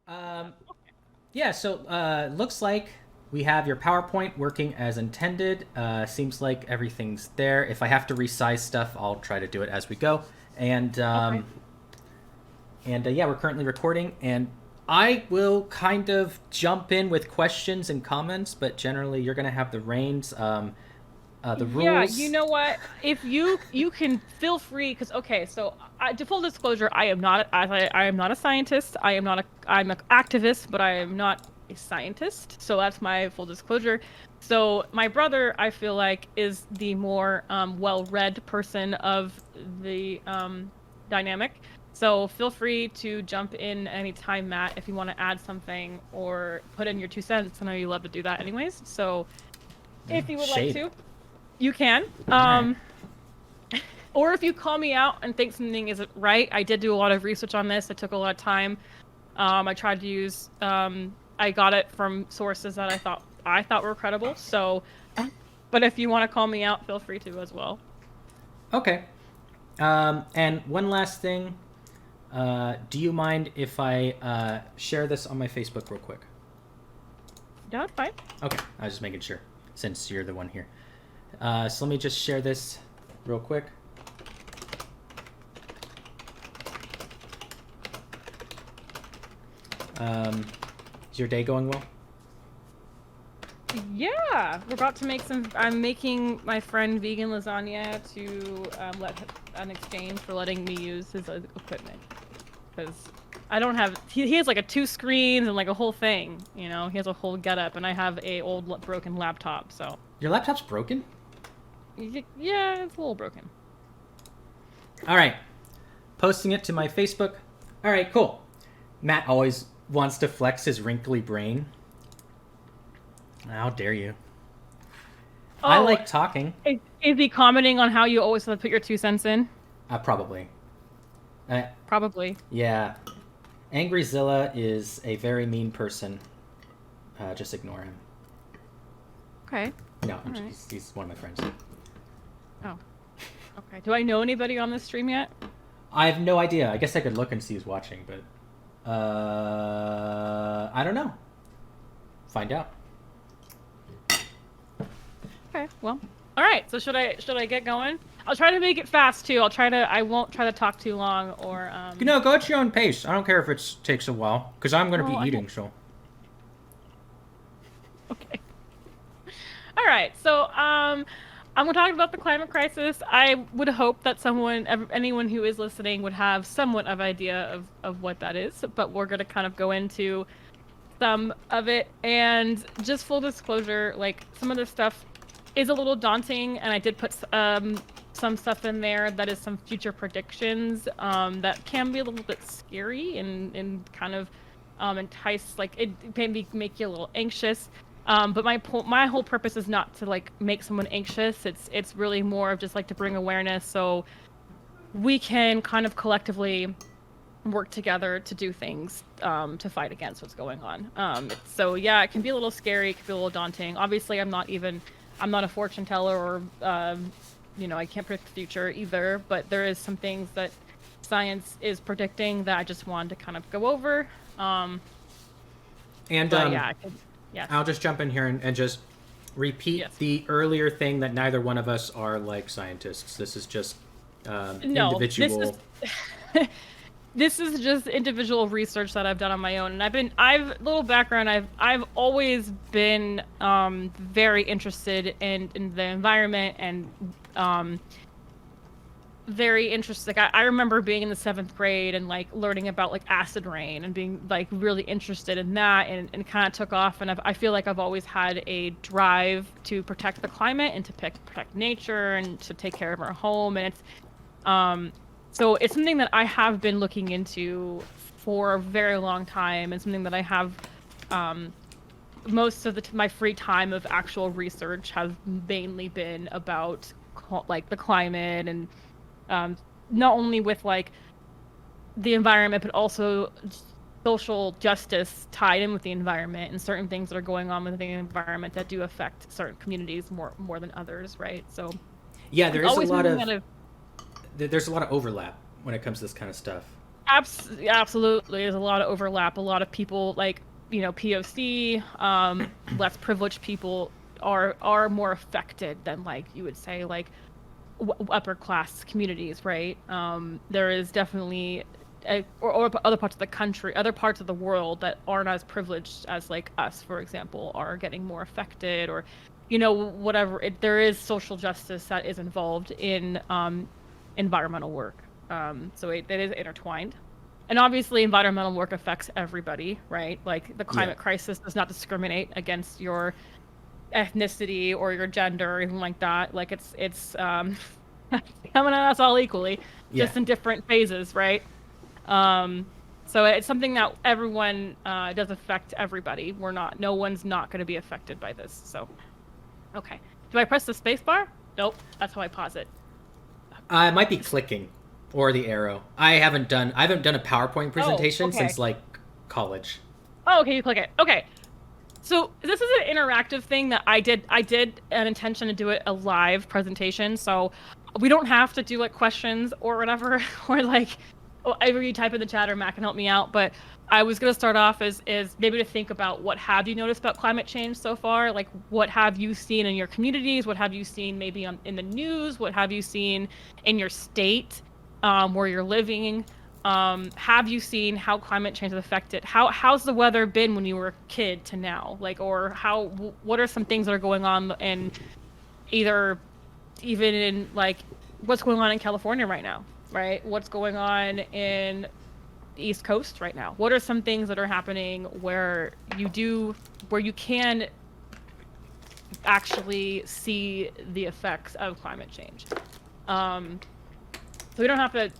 Um, yeah, so looks like we have your PowerPoint working as intended. Seems like everything's there. If I have to resize stuff, I'll try to do it as we go. And Okay. yeah, we're currently recording, and I will kind of jump in with questions and comments, but generally you're gonna have the reins. The Yeah, you rules. know what? If you can feel free, because okay, so to full disclosure, I am not a scientist. I'm an activist, but I am not a scientist. So that's my full disclosure. So my brother, I feel like, is the more well-read person of the dynamic. So feel free to jump in anytime, Matt, if you want to add something or put in your 2 cents. I know you love to do that anyways. So if you would like Shade. to. You can. All right. Or if you call me out and think something isn't right, I did do a lot of research on this. It took a lot of time. I tried to use I got it from sources that I thought were credible. So but if you want to call me out, feel free to as well. Okay. And one last thing. Do you mind if I share this on my Facebook real quick? Yeah, that's fine. Okay, I was just making sure since you're the one here. So let me just share this real quick. Is your day going well? Yeah, we're about to make some. I'm making my friend vegan lasagna to let an exchange for letting me use his equipment because I don't have. He has like a 2 screens and like a whole thing. You know, he has a whole getup, and I have a old broken laptop. So Your laptop's broken? yeah, it's a little broken. All right. Posting it to my Facebook. All right, cool. Matt always wants to flex his wrinkly brain. How dare you? I Oh, like talking. is he commenting on how you always have to put your 2 cents in? Probably. Uh, Probably. yeah. Angry Zilla is a very mean person. Just ignore him. Okay. No, All right. he's one of my friends. Oh, okay. Do I know anybody on this stream yet? I have no idea. I guess I could look and see who's watching, but I don't know. Find out. Okay, well. All right. So should I get going? I'll try to make it fast too. I won't try to talk too long or No, go at your own pace. I don't care if it takes a while, because I'm going to be well, I eating, don't. so. Okay. All right. So I'm going to talk about the climate crisis. I would hope that anyone who is listening would have somewhat of idea of what that is, but we're going to kind of go into some of it. And just full disclosure, like some of this stuff is a little daunting, and I did put some stuff in there that is some future predictions that can be a little bit scary and kind of entice, like it maybe make you a little anxious. But my whole purpose is not to like make someone anxious. It's really more of just like to bring awareness so we can kind of collectively work together to do things to fight against what's going on. So yeah, it can be a little scary, it can be a little daunting. Obviously, I'm not a fortune teller or I can't predict the future either. But there is some things that science is predicting that I just wanted to kind of go over. And But yeah, yes, I'll just jump in here and just repeat yes. the earlier thing that neither one of us are like scientists. This is just No, individual. this is just individual research that I've done on my own, and I've little background. I've always been very interested in the environment and very interested. Like I remember being in the 7th grade and like learning about like acid rain and being like really interested in that, and kind of took off. And I feel like I've always had a drive to protect the climate and to protect nature and to take care of our home. And so it's something that I have been looking into for a very long time, and something that I have most of my free time of actual research has mainly been about like the climate and not only with like the environment, but also social justice tied in with the environment and certain things that are going on with the environment that do affect certain communities more than others, right? So Yeah, it's there is a always lot something of that I've there's a lot of overlap when it comes to this kind of stuff. Absolutely, there's a lot of overlap. A lot of people, like, POC, less privileged people are more affected than, like, you would say, like, upper class communities, right? There is definitely or other parts of the country, other parts of the world that aren't as privileged as, like, us, for example, are getting more affected, or whatever. There is social justice that is involved in environmental work. So it is intertwined. And obviously, environmental work affects everybody, right? Like, the climate crisis does not discriminate against your ethnicity or your gender or anything like that. Like, it's coming at us all equally, just in different phases, right? So it's something that everyone does affect everybody. No one's not going to be affected by this. So, okay. Do I press the space bar? Nope. That's how I pause it. It might be clicking or the arrow. I haven't done a PowerPoint presentation since, like, college. Oh, okay, you click it. Okay. So this is an interactive thing that I did an intention to do it a live presentation. So we don't have to do, like, questions or whatever, or, like, either you type in the chat or Matt can help me out. But I was going to start off as maybe to think about, what have you noticed about climate change so far? Like, what have you seen in your communities? What have you seen maybe in the news? What have you seen in your state where you're living? Have you seen how climate change has affected? How's the weather been when you were a kid to now? Like, or what are some things that are going on in even in, like, what's going on in California right now, right? What's going on in the East Coast right now? What are some things that are happening where you can actually see the effects of climate change? So we don't have to.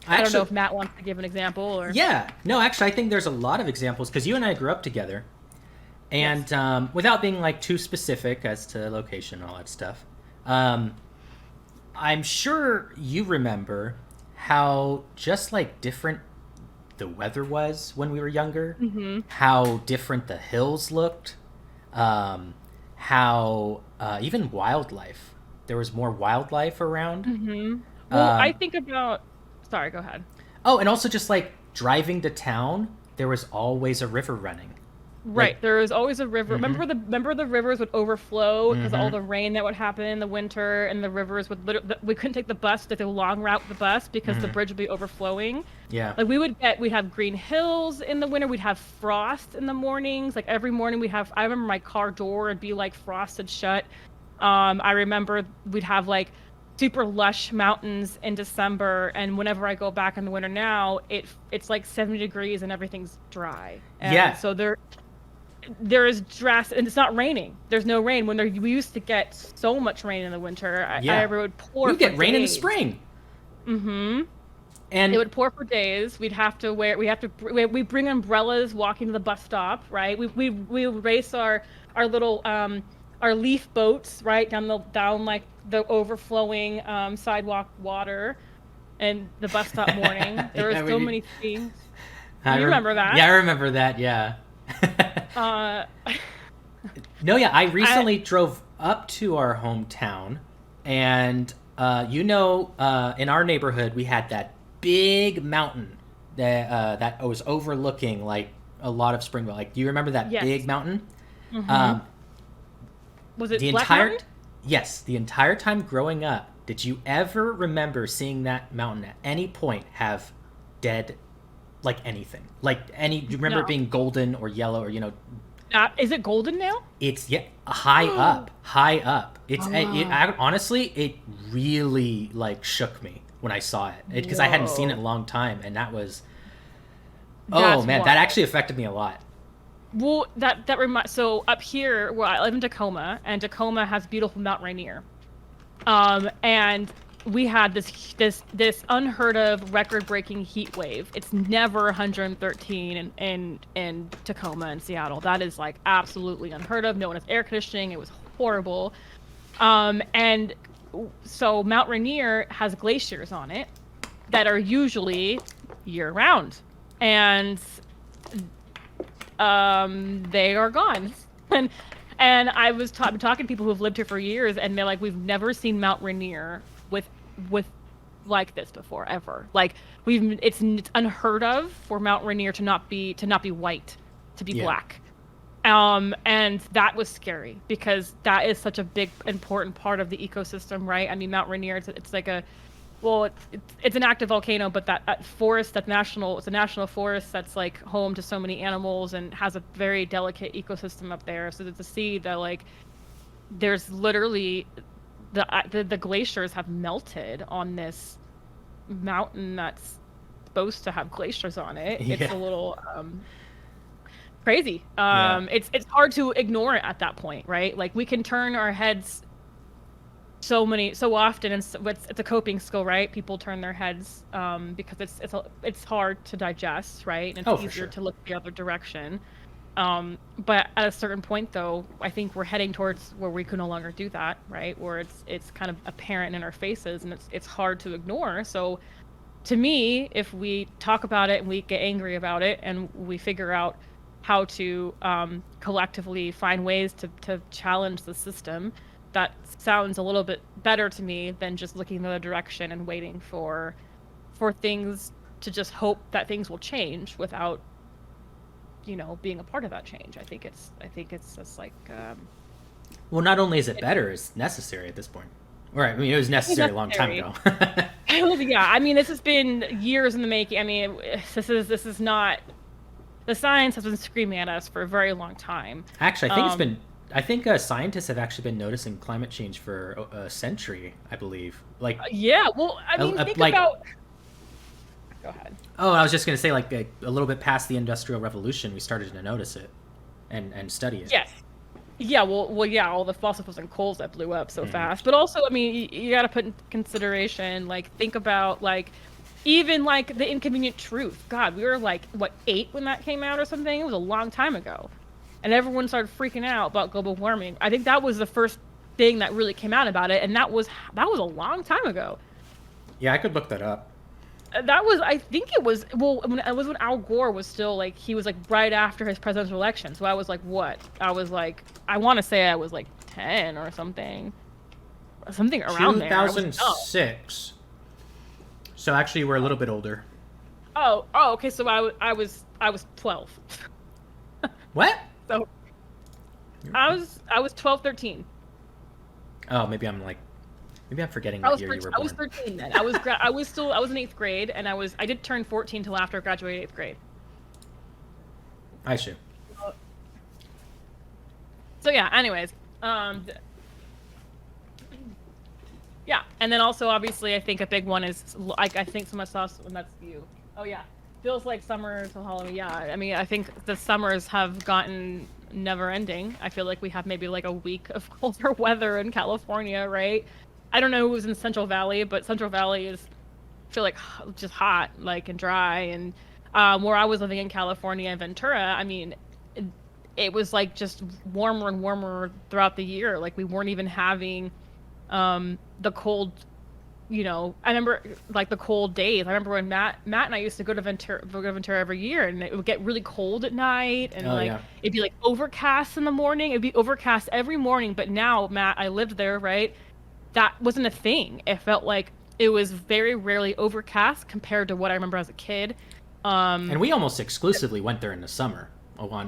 I don't know if Matt wants to give an example or. Yeah, no, actually, I think there's a lot of examples, because you and I grew up together, and without being, like, too specific as to location and all that stuff, I'm sure you remember how just, like, different the weather was when we were younger, how different the hills looked, how even wildlife. There was more wildlife around. Well, I think about. Sorry, go ahead. Oh, and also just, like, driving to town, there was always a river running. Right, like, there was always a river. Remember the rivers would overflow because all the rain that would happen in the winter, and the rivers would we couldn't take the bus, like the long route with the bus, because the bridge would be overflowing. Yeah. Like, we'd have green hills in the winter. We'd have frost in the mornings. Like, every morning I remember my car door would be, like, frosted shut. I remember we'd have, like, super lush mountains in December, and whenever I go back in the winter now, it's like 70 degrees and everything's dry. And so there is drastic, and it's not raining. There's no rain. We used to get so much rain in the winter. It would pour. We get rain in the spring. And it would pour for days. We bring umbrellas walking to the bus stop, right? We race our little our leaf boats, right, down like the overflowing sidewalk water, and the bus stop morning. There were so many things. You remember that? Yeah, I remember that. Yeah. No, yeah. I recently drove up to our hometown, and in our neighborhood we had that big mountain that was overlooking, like, a lot of Springville. Like, do you remember that big mountain? Was it Black Mountain? Yes, the entire time growing up, did you ever remember seeing that mountain at any point have dead, like, anything? Like, do you remember it being golden or yellow or, is it golden now? It's high up. It's honestly, it really, like, shook me when I saw it, because I hadn't seen it in a long time, and that was that actually affected me a lot. Well, that reminds. So up here, where I live in Tacoma, and Tacoma has beautiful Mount Rainier, and we had this unheard of, record-breaking heat wave. It's never 113 in Tacoma and Seattle. That is, like, absolutely unheard of. No one has air conditioning. It was horrible, and so Mount Rainier has glaciers on it that are usually year-round, and they are gone. And I was talking to people who have lived here for years, and they're like, we've never seen Mount Rainier with like this before ever. Like it's unheard of for Mount Rainier to not be white, to be black. And that was scary because that is such a big important part of the ecosystem, right? I mean, Mount Rainier, it's like it's an active volcano, but that forest, it's a national forest that's like home to so many animals and has a very delicate ecosystem up there. So to see that, like, there's literally the glaciers have melted on this mountain that's supposed to have glaciers on it. Yeah. It's a little crazy. It's hard to ignore it at that point, right? Like, we can turn our heads so often, and it's a coping skill, right? People turn their heads because it's hard to digest, right? And it's easier to look the other direction. But at a certain point, though, I think we're heading towards where we can no longer do that, right? Where it's kind of apparent in our faces, and it's hard to ignore. So, to me, if we talk about it and we get angry about it, and we figure out how to collectively find ways to challenge the system, that sounds a little bit better to me than just looking the other direction and waiting for things to just hope that things will change without, being a part of that change. I think it's just like. Well, not only is it better, it's necessary at this point. Right. I mean, it was necessary a long time ago. Yeah. I mean, this has been years in the making. I mean, this is not. The science has been screaming at us for a very long time. Actually, I think scientists have actually been noticing climate change for a century, I believe. Like. Yeah. Well, I mean, think about. Go ahead. Oh, I was just gonna say, like, a little bit past the Industrial Revolution, we started to notice it, and study it. Yes. Yeah. Well. Yeah. All the fossil fuels and coals that blew up so fast, but also, I mean, you got to put in consideration, like, think about, like, even like the Inconvenient Truth. God, we were like, what, 8 when that came out or something? It was a long time ago, and everyone started freaking out about global warming. I think that was the first thing that really came out about it, and that was a long time ago. Yeah, I could look that up. I think it was when Al Gore was still, like, he was like right after his presidential election. So I was like, what? I was like, I want to say I was like 10 or something around there. 2006. So actually, we're a little bit older. Oh, okay. So I was 12. What? So I was 12, 13. Oh, maybe I'm forgetting what year you were born. I was 13 then. I was in 8th grade, and I did turn 14 till after I graduated 8th grade. I see. So yeah. Anyways, yeah, and then also, obviously, I think a big one is, like, I think someone saw, and that's you. Oh yeah, feels like summer till Halloween. Yeah, I mean, I think the summers have gotten never ending. I feel like we have maybe like a week of colder weather in California, right? I don't know who's in Central Valley, but Central Valley is, I feel like, just hot, like, and dry. And where I was living in California, in Ventura, I mean, it was like just warmer and warmer throughout the year. Like, we weren't even having the cold, I remember, like, the cold days. I remember when Matt and I used to go to Ventura every year, and it would get really cold at night, and it'd be like overcast in the morning. It'd be overcast every morning. But now, Matt, I lived there, right? That wasn't a thing. It felt like it was very rarely overcast compared to what I remember as a kid. And we almost exclusively went there in the summer.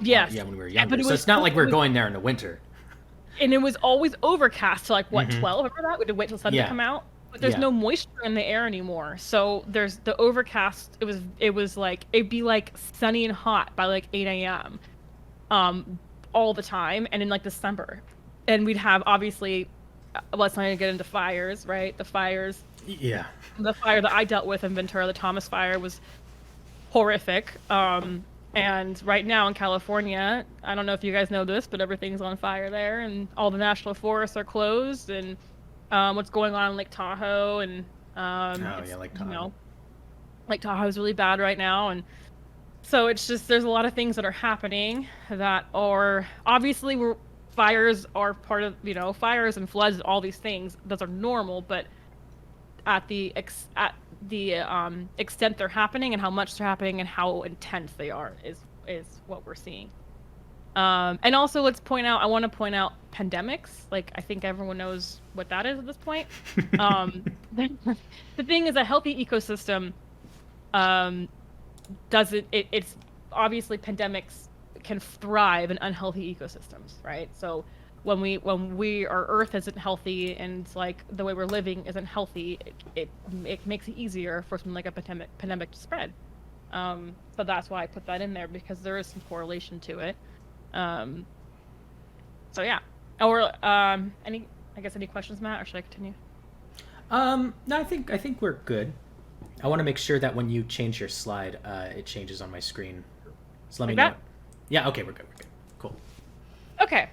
Yes. Yeah, when we were younger. So it's not like we're going there in the winter. And it was always overcast till, like, what, 12? Remember that? We had to wait till the sun to come out. But there's no moisture in the air anymore. So there's the overcast. It was like, it'd be like sunny and hot by like 8 a.m. All the time, and in like December. And we'd have, obviously, let's not even get into fires, right? The fires. Yeah. The fire that I dealt with in Ventura, the Thomas Fire, was horrific. And right now in California, I don't know if you guys know this, but everything's on fire there, and all the national forests are closed, and what's going on in Lake Tahoe, and Lake Tahoe. Lake Tahoe is really bad right now, and so it's just, there's a lot of things that are happening that are obviously, fires are part of, fires and floods, all these things, those are normal, but at the extent they're happening and how much they're happening and how intense they are is what we're seeing. And also, I want to point out pandemics. Like, I think everyone knows what that is at this point. The thing is, a healthy ecosystem it's obviously pandemics can thrive in unhealthy ecosystems, right? So when our Earth isn't healthy and like the way we're living isn't healthy, it makes it easier for something like a pandemic to spread. But that's why I put that in there, because there is some correlation to it. So yeah. Or any questions, Matt, or should I continue? No, I think we're good. I want to make sure that when you change your slide, it changes on my screen. So let me know. Yeah, okay, we're good. Cool. Okay.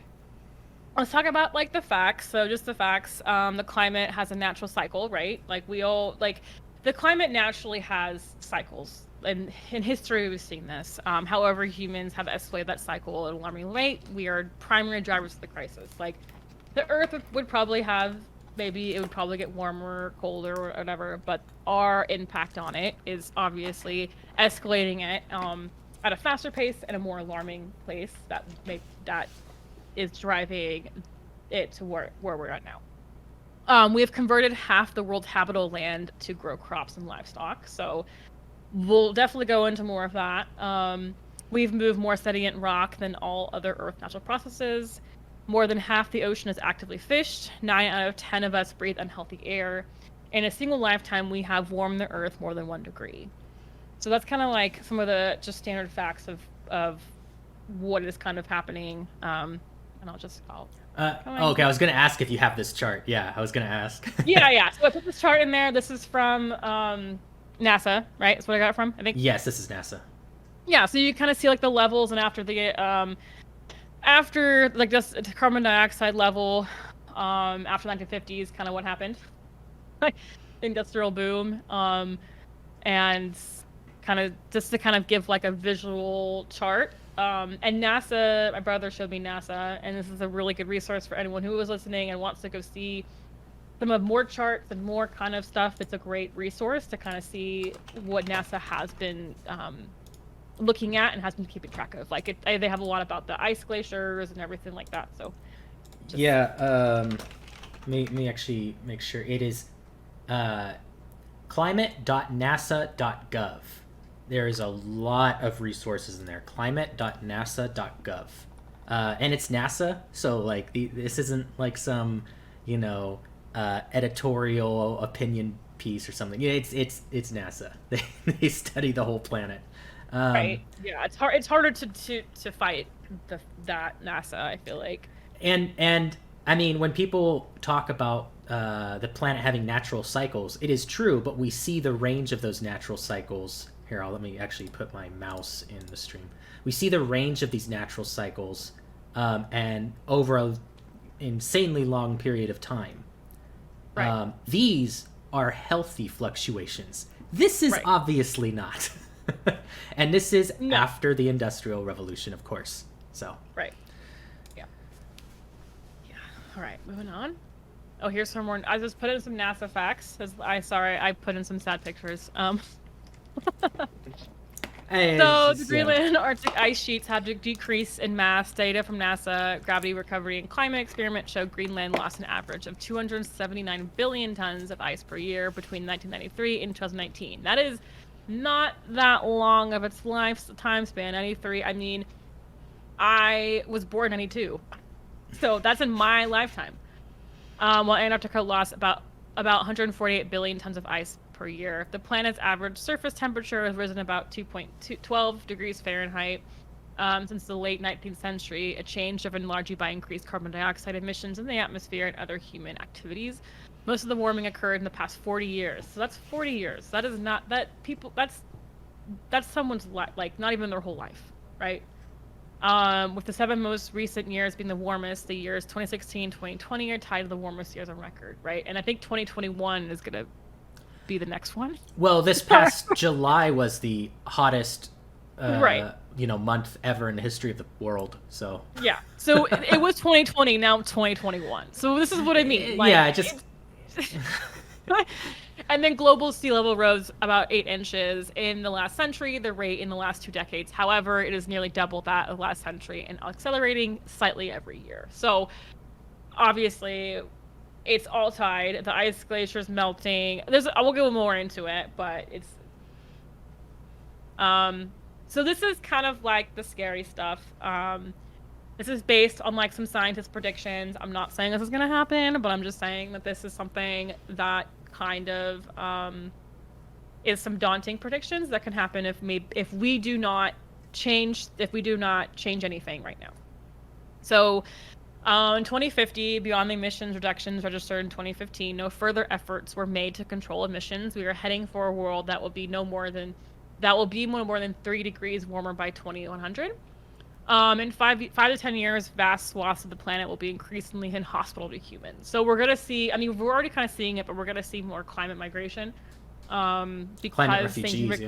Let's talk about like the facts. So just the facts. The climate has a natural cycle, right? Like the climate naturally has cycles. And in history, we've seen this. However, humans have escalated that cycle at an alarming rate. We are primary drivers of the crisis. Like, the Earth would probably have, maybe it would probably get warmer, colder, or whatever, but our impact on it is obviously escalating it at a faster pace and a more alarming pace that is driving it to where we're at now. We have converted half the world's habitable land to grow crops and livestock, so we'll definitely go into more of that. We've moved more sediment rock than all other Earth natural processes. More than half the ocean is actively fished. 9 out of 10 of us breathe unhealthy air. In a single lifetime, we have warmed the Earth more than 1 degree. So that's kind of like some of the just standard facts of what is kind of happening. And okay, I was going to ask if you have this chart. Yeah, I was going to ask. yeah. So I put this chart in there. This is from NASA, right? That's what I got it from, I think. Yes, this is NASA. Yeah, so you kind of see like the levels, and after like just the carbon dioxide level, after the 1950s, kind of what happened, like industrial boom, and kind of just to kind of give like a visual chart. And NASA, my brother showed me NASA, and this is a really good resource for anyone who was listening and wants to go see some of more charts and more kind of stuff. It's a great resource to kind of see what NASA has been looking at and has been keeping track of. Like they have a lot about the ice glaciers and everything like that. So me actually make sure it is climate.nasa.gov. There is a lot of resources in there. Climate.nasa.gov. And it's NASA, so like this isn't like some, editorial opinion piece or something. It's NASA. They study the whole planet. Right. Yeah, it's harder to fight that NASA, I feel like. And I mean, when people talk about the planet having natural cycles, it is true, but we see the range of those natural cycles. Here, let me actually put my mouse in the stream. We see the range of these natural cycles, and over an insanely long period of time. Right. These are healthy fluctuations. This is obviously not. And this is after the Industrial Revolution, of course. So. Right. Yeah. All right, moving on. Oh, here's some more. I just put in some NASA facts. I put in some sad pictures. So the Greenland and Arctic ice sheets have decreased in mass. Data from NASA Gravity Recovery and Climate Experiment showed Greenland lost an average of 279 billion tons of ice per year between 1993 and 2019. That is not that long of its time span. 93. I mean, I was born in 92, so that's in my lifetime. While Antarctica lost about 148 billion tons of ice per year. The planet's average surface temperature has risen about 12 degrees Fahrenheit since the late 19th century, a change driven largely by increased carbon dioxide emissions in the atmosphere and other human activities. Most of the warming occurred in the past 40 years. So that's 40 years. That is not that's someone's like not even their whole life, right? With the 7 most recent years being the warmest, the years 2016, 2020 are tied to the warmest years on record, right? And I think 2021 is gonna be the next one. Well, this past July was the hottest month ever in the history of the world. So yeah, so it was 2020, now 2021. So this is what I mean. Like, yeah, just And then global sea level rose about 8 inches in the last century, the rate in the last 2 decades. However, it is nearly double that of last century and accelerating slightly every year. So obviously, it's all tied. The ice glacier's melting. I will go more into it, but it's so this is kind of like the scary stuff. This is based on like some scientist predictions. I'm not saying this is gonna happen, but I'm just saying that this is something that kind of is some daunting predictions that can happen if we do not change anything right now. So in 2050, beyond the emissions reductions registered in 2015, no further efforts were made to control emissions. We are heading for a world that will be no more than 3 degrees warmer by 2100. In 5 to 10 years, vast swaths of the planet will be increasingly inhospitable to humans. So we're gonna see. I mean, we're already kind of seeing it, but we're gonna see more climate migration. Because climate refugees,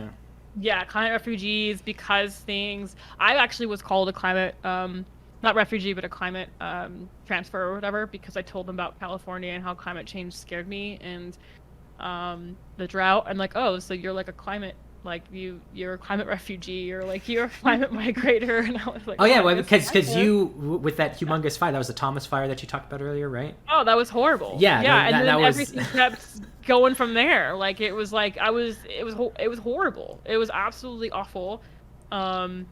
yeah, climate refugees, because things. I actually was called a climate, not refugee, but a climate transfer or whatever, because I told them about California and how climate change scared me and the drought. I'm like, oh, so you're like a climate. Like you're a climate refugee, or like you're a climate migrator, and I was like, oh yeah, well, because you with that humongous fire, that was the Thomas fire that you talked about earlier, right? Oh, that was horrible. Yeah, and then everything kept going from there. Like it was like it was horrible. It was absolutely awful. And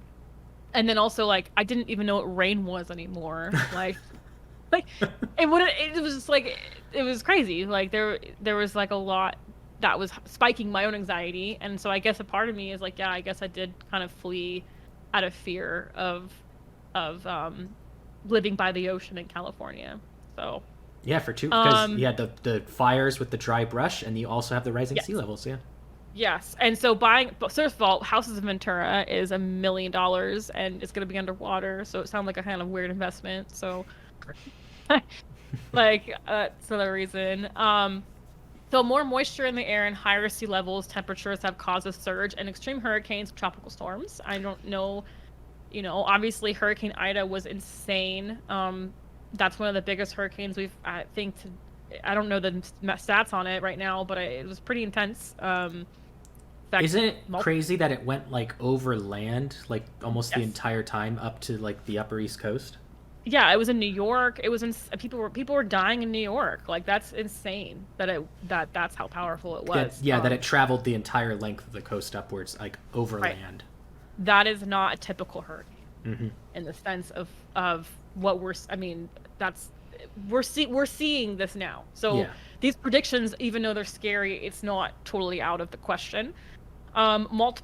then also like I didn't even know what rain was anymore. Like it was just like it was crazy. Like there was like a lot that was spiking my own anxiety, and so I guess a part of me is like, yeah, I guess I did kind of flee out of fear of living by the ocean in California. So yeah, because you had the fires with the dry brush, and you also have the rising yes. sea levels. Yeah. Yes, and so first of all, Houses of Ventura is $1 million, and it's going to be underwater, so it sounds like a kind of weird investment. So, like, that's another reason. So more moisture in the air and higher sea levels, temperatures have caused a surge in extreme hurricanes and tropical storms. I don't know, obviously Hurricane Ida was insane. That's one of the biggest hurricanes I don't know the stats on it right now, but it was pretty intense. Isn't it crazy that it went like over land, like almost the entire time up to like the Upper East Coast? Yeah, it was in New York. It was people were dying in New York. Like that's insane that's how powerful it was. That it traveled the entire length of the coast upwards, like over land. That is not a typical hurricane in the sense of what we're seeing this now. So these predictions, even though they're scary, it's not totally out of the question.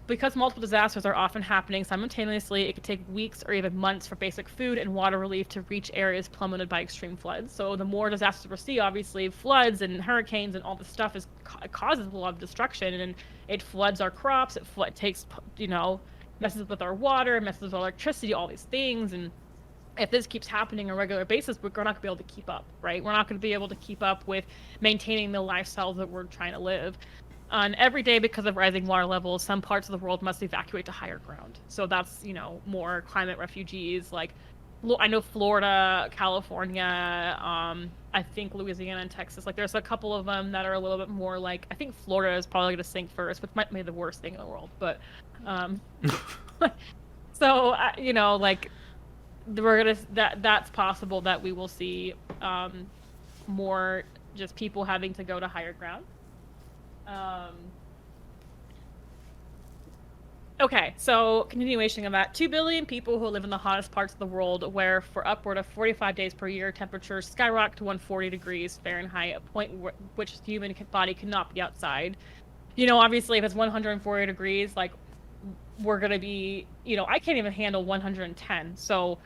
Because multiple disasters are often happening simultaneously, it could take weeks or even months for basic food and water relief to reach areas plummeted by extreme floods. So the more disasters we see, obviously, floods and hurricanes and all this stuff causes a lot of destruction, and it floods our crops. It takes, messes with our water, messes with our electricity, all these things. And if this keeps happening on a regular basis, we're not going to be able to keep up, right? We're not going to be able to keep up with maintaining the lifestyle that we're trying to live. And every day, because of rising water levels, some parts of the world must evacuate to higher ground. So that's, more climate refugees. Like, I know Florida, California, I think Louisiana and Texas. Like, there's a couple of them that are a little bit more like, I think Florida is probably going to sink first, which might be the worst thing in the world. But, so, like, that's possible that we will see more just people having to go to higher ground. Okay, so continuation of that. 2 billion people who live in the hottest parts of the world, where for upward of 45 days per year, temperatures skyrocket to 140 degrees Fahrenheit, a point which the human body cannot be outside. Obviously, if it's 140 degrees, like, we're going to be, I can't even handle 110. So,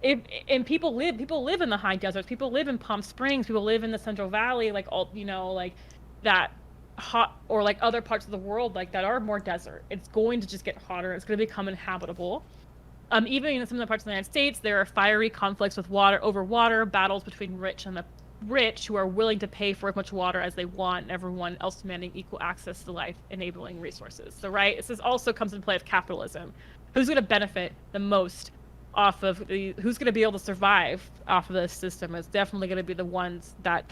and people live in the high deserts. People live in Palm Springs. People live in the Central Valley, like, all, like, that hot, or like other parts of the world like that are more desert. It's going to just get hotter. It's going to become inhabitable. Even in some of the parts of the United States, there are fiery conflicts with water, battles between rich and the rich who are willing to pay for as much water as they want, and everyone else demanding equal access to life enabling resources. So this also comes into play with capitalism. Who's going to benefit the most who's going to be able to survive off of this system is definitely going to be the ones that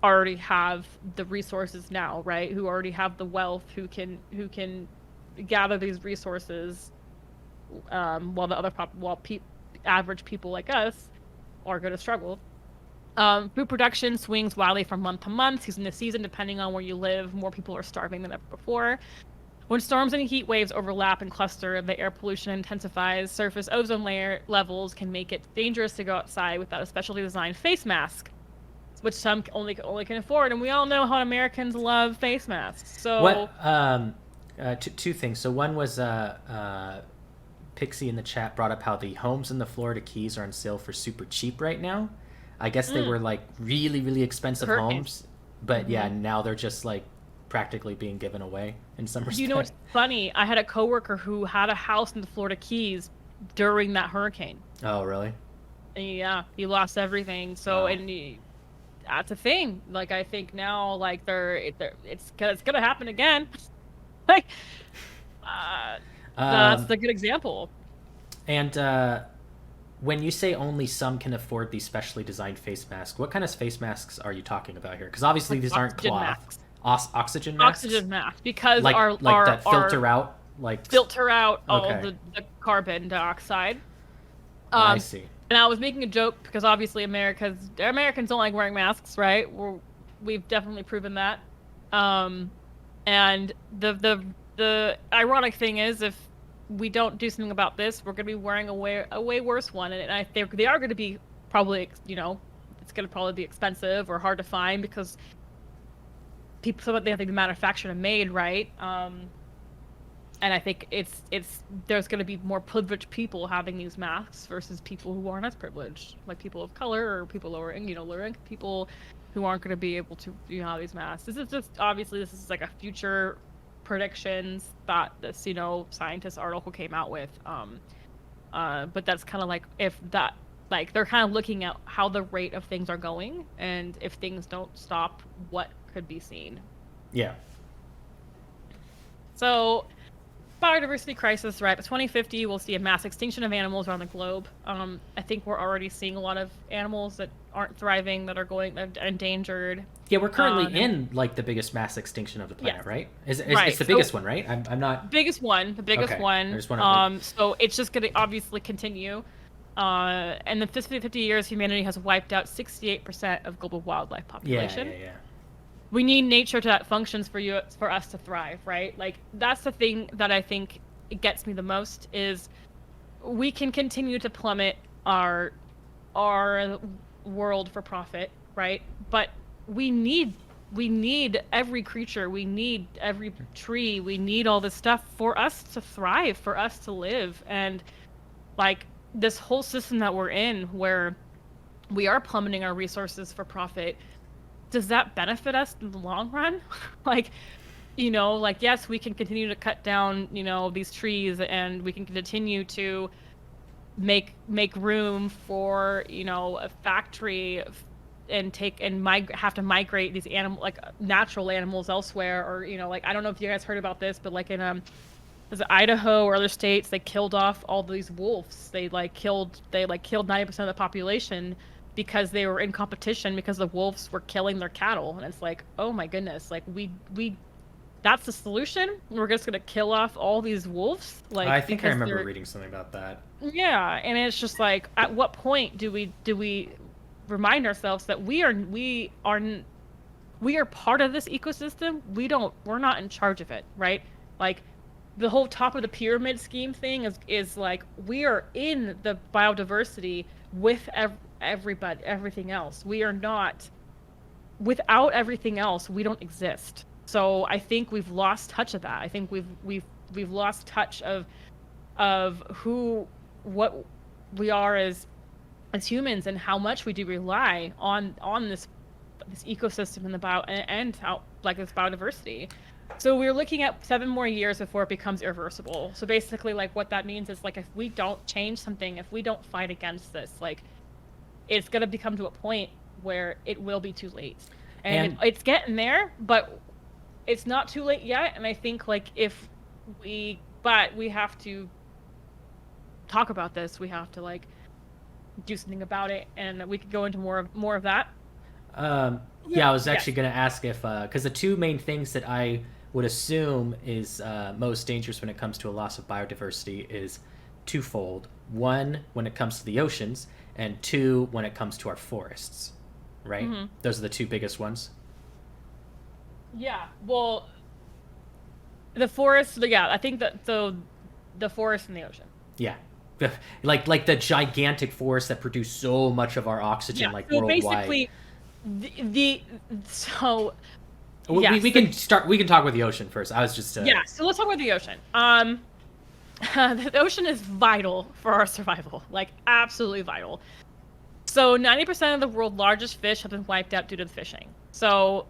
already have the resources now, right? Who already have the wealth, who can gather these resources, while the other average people like us are going to struggle. Food production swings wildly from month to month, season to season, depending on where you live. More people are starving than ever before. When storms and heat waves overlap and cluster, the air pollution intensifies. Surface ozone layer levels can make it dangerous to go outside without a specially designed face mask, which some only can afford. And we all know how Americans love face masks. So What? Two things. So one was Pixie in the chat brought up how the homes in the Florida Keys are on sale for super cheap right now. I guess they were like really, really expensive homes, but yeah, now they're just like practically being given away in some respects. You know what's funny? I had a coworker who had a house in the Florida Keys during that hurricane. Oh, really? And yeah, he lost everything. So Wow. that's a thing. Like I think now, like it's gonna happen again. Like, that's a good example. And when you say only some can afford these specially designed face masks, what kind of face masks are you talking about here? Because obviously these aren't Oxygen cloth. masks. Oxygen masks? Oxygen masks, because like our that filter out, like filter out all Okay. the carbon dioxide. I see. And I was making a joke because obviously Americans don't like wearing masks, right? We've definitely proven that. And the ironic thing is, if we don't do something about this, we're going to be wearing a way worse one. And I think they are going to be probably, it's going to probably be expensive or hard to find because some of them have to be manufactured and made, right? And I think there's going to be more privileged people having these masks versus people who aren't as privileged, like people of color or people lower income people who aren't going to be able to have these masks. This is like a future predictions that this scientist article came out with. But that's kind of like they're kind of looking at how the rate of things are going, and if things don't stop, what could be seen. Yeah. So, biodiversity crisis, right? By 2050, we'll see a mass extinction of animals around the globe. I think we're already seeing a lot of animals that aren't thriving, that are going endangered. Yeah, we're currently in like the biggest mass extinction of the planet, Yes. right? It's Right. the biggest one, right? I'm not. The biggest one. Okay. I just wanted to- So it's just going to obviously continue. And in the 50 years, humanity has wiped out 68% of global wildlife population. Yeah. We need nature that functions for us to thrive, right? Like that's the thing that I think it gets me the most is we can continue to plummet our world for profit, right? But we need every creature, we need every tree, we need all this stuff for us to thrive, for us to live. And like this whole system that we're in where we are plummeting our resources for profit, does that benefit us in the long run? Like, yes, we can continue to cut down, these trees, and we can continue to make room for, a factory and have to migrate these natural animals elsewhere, or, I don't know if you guys heard about this, but like in was it Idaho or other states, they killed off all these wolves. They killed 90% of the population because they were in competition because the wolves were killing their cattle. And it's like, oh my goodness, like we that's the solution? We're just gonna kill off all these wolves? Like, I think I remember reading something about that. Yeah, and it's just like, at what point do we remind ourselves that we are part of this ecosystem? We're not in charge of it, right? Like the whole top of the pyramid scheme thing is like, we are in the biodiversity with everything else. We are not, without everything else, we don't exist. So I think we've lost touch of that. I think we've lost touch of what we are as humans, and how much we do rely on this ecosystem and this biodiversity. So we're looking at 7 more years before it becomes irreversible. So basically, like, what that means is, like, if we don't change something, if we don't fight against this, like, it's going to become to a point where it will be too late. And it's getting there, but it's not too late yet. And I think, like, we have to talk about this. We have to, like, do something about it. And we could go into more of that. Yeah, I was Yes. actually going to ask if, because the two main things that I would assume is most dangerous when it comes to a loss of biodiversity is twofold. One, when it comes to the oceans, and two, when it comes to our forests, right? Hmm. Those are the two biggest ones. Yeah. Well, the forest. Yeah, I think that the forest and the ocean. Yeah. Like the gigantic forests that produce so much of our Yeah. oxygen, like So worldwide. basically, the so We yes, can start. We can talk about the ocean first. I was just yeah. So let's talk about the ocean. The ocean is vital for our survival, like absolutely vital. So 90% of the world's largest fish have been wiped out due to the fishing. So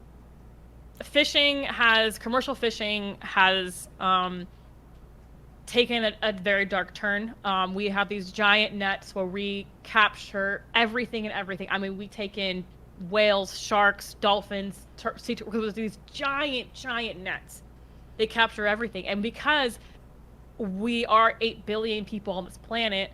commercial fishing has taken a very dark turn. We have these giant nets where we capture everything and everything. I mean, we take in whales, sharks, dolphins, these giant nets. They capture everything, and because we are 8 billion people on this planet,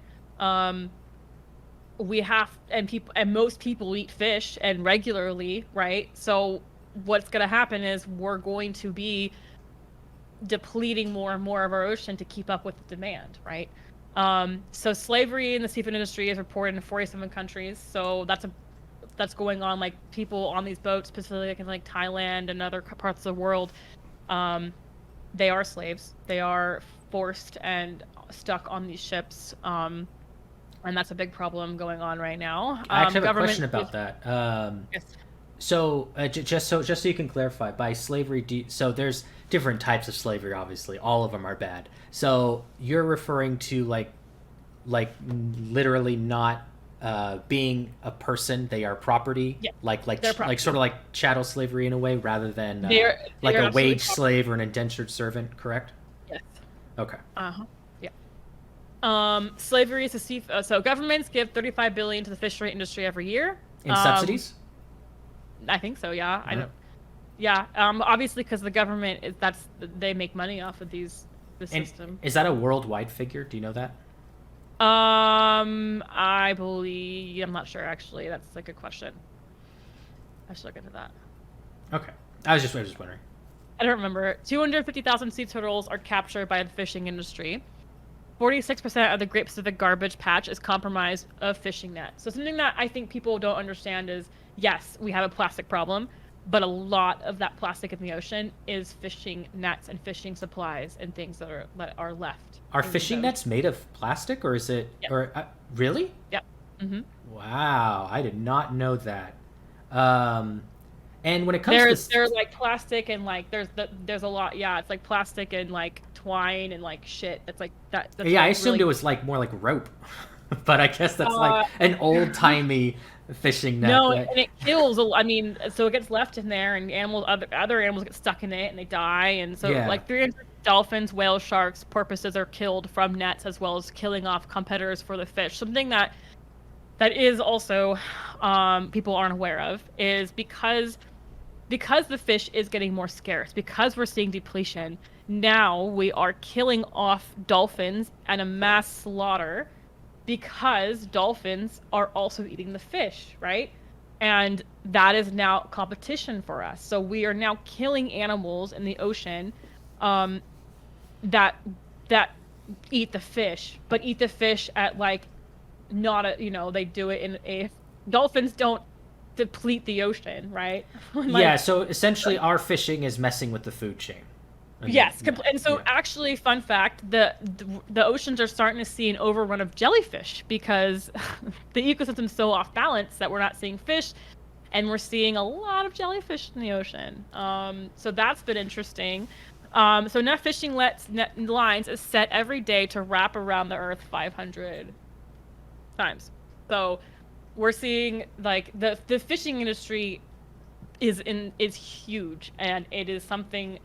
we have and most people eat fish and regularly, right? So what's going to happen is we're going to be depleting more and more of our ocean to keep up with the demand, right? So slavery in the seafood industry is reported in 47 countries. So that's going on. Like people on these boats, specifically like in like Thailand and other parts of the world, they are slaves. They are forced and stuck on these ships. And that's a big problem going on right now. I actually have a Government question about that. Yes. So just so you can clarify, by slavery, so there's different types of slavery. Obviously, all of them are bad. So you're referring to like literally not being a person; they are property. Yeah, Like they're property. sort of like chattel slavery in a way, rather than like They're a absolutely wage property. slave or an indentured servant. Correct? Yes. Okay. Uh-huh. Yeah. Slavery is so governments give 35 billion to the fishery industry every year. In subsidies? I think so. Yeah. I Uh-huh. don't. Yeah. Obviously, because the government is they make money off of the And system. is that a worldwide figure? Do you know that? I believe I'm not sure actually. That's a good question. I should look into that. Okay. I was just wondering. I don't remember. 250,000 sea turtles are captured by the fishing industry. 46% of the Great Pacific Garbage Patch is compromised of fishing nets. So something that I think people don't understand is, yes, we have a plastic problem, but a lot of that plastic in the ocean is fishing nets and fishing supplies and things that are left. Are in these fishing oceans. nets made of plastic, or is it? Yep. Or really? Yep. Mm-hmm. Wow, I did not know that. Um, and when it comes to They're like plastic and like there's a lot. Yeah, it's like plastic and like twine and like shit. It's like that. That's yeah, I like assumed really. it was like more like rope, but I guess that's like Uh, an old timey fishing net. No, That, and it kills. I mean, so it gets left in there, and other animals get stuck in it, and they die. And so, yeah, like 300 dolphins, whales, sharks, porpoises are killed from nets, as well as killing off competitors for the fish. Something that is also people aren't aware of is because the fish is getting more scarce, because we're seeing depletion. Now we are killing off dolphins at a mass slaughter because dolphins are also eating the fish, right? And that is now competition for us. So we are now killing animals in the ocean um, that that eat the fish, but eat the fish at like not a they do it in a dolphins don't deplete the ocean, right? yeah. Like So essentially, our fishing is messing with the food chain. I mean, yes, yeah, and so yeah. actually, fun fact: the oceans are starting to see an overrun of jellyfish because the ecosystem's so off balance that we're not seeing fish, and we're seeing a lot of jellyfish in the ocean. So that's been interesting. So net lines is set every day to wrap around the Earth 500 times. So we're seeing like the fishing industry is huge, and it is something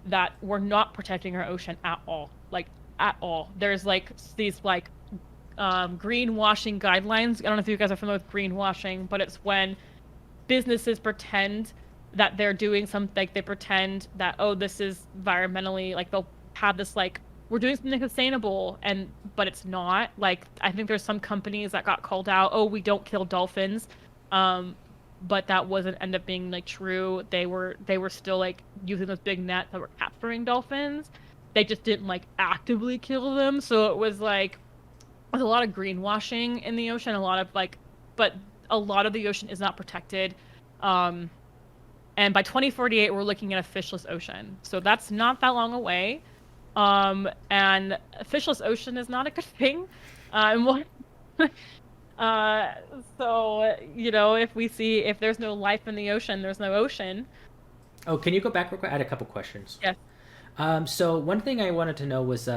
that we're not protecting our ocean at all, like at all. There's like these like greenwashing guidelines. I don't know if you guys are familiar with greenwashing, but it's when businesses pretend that they're doing something, like they pretend that, oh, this is environmentally, like they'll have this like we're doing something sustainable, and but it's not. Like I think there's some companies that got called out, oh, we don't kill dolphins, but that wasn't end up being like true. They were still like using those big nets that were capturing dolphins. They just didn't like actively kill them. So it was like there's a lot of greenwashing in the ocean, a lot of like, but a lot of the ocean is not protected. And by 2048, we're looking at a fishless ocean. So that's not that long away. And a fishless ocean is not a good thing. And what so, you know, if there's no life in the ocean, there's no ocean. Oh, can you go back real quick? I had a couple questions. Yes. So one thing I wanted to know was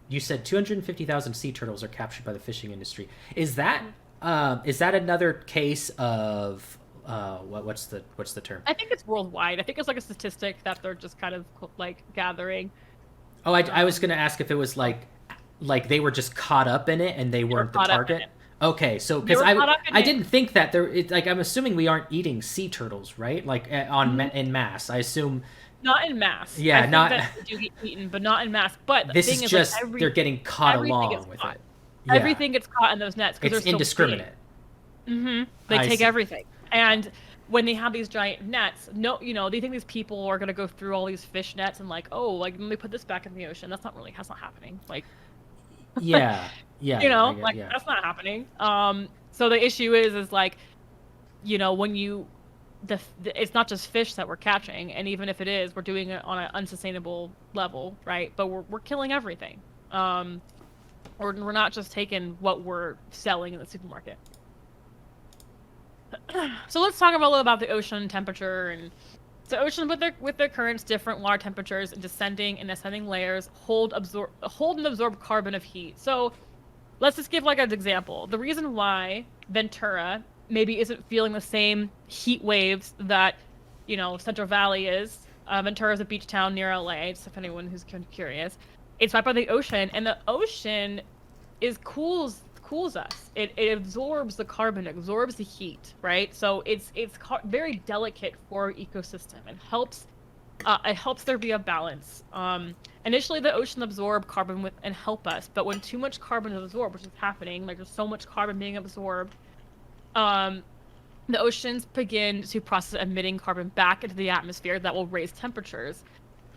you said 250,000 sea turtles are captured by the fishing industry. Is that another case of what's the term? I think it's worldwide. I think it's like a statistic that they're just kind of like gathering. Oh, I was going to ask if it was like they were just caught up in it and they weren't the target. Okay, so because I didn't think that like I'm assuming we aren't eating sea turtles, right? Like in mass. I assume not in mass. Yeah, not that they do get eaten, but not in mass. But the this thing is just like they're getting caught along with it. Yeah. Everything gets caught in those nets because it's they're so indiscriminate. Big. They take everything, and when they have these giant nets, they think these people are gonna go through all these fish nets and like, oh, like let me put this back in the ocean. That's not happening. Like, yeah, that's not happening. So the issue is like, when it's not just fish that we're catching, and even if it is, we're doing it on an unsustainable level, right? But we're killing everything. We're not just taking what we're selling in the supermarket. So let's talk a little about the ocean temperature. And so ocean with their currents, different water temperatures, and descending and ascending layers hold and absorb carbon of heat. So let's just give like an example. The reason why Ventura maybe isn't feeling the same heat waves that Central Valley is. Ventura is a beach town near LA. Just if anyone who's curious, it's right by the ocean, and the ocean cools us. It absorbs the carbon, absorbs the heat, right? So it's very delicate for our ecosystem and helps there be a balance. Initially the ocean absorb carbon and help us, but when too much carbon is absorbed, which is happening, like there's so much carbon being absorbed, the oceans begin to process emitting carbon back into the atmosphere that will raise temperatures.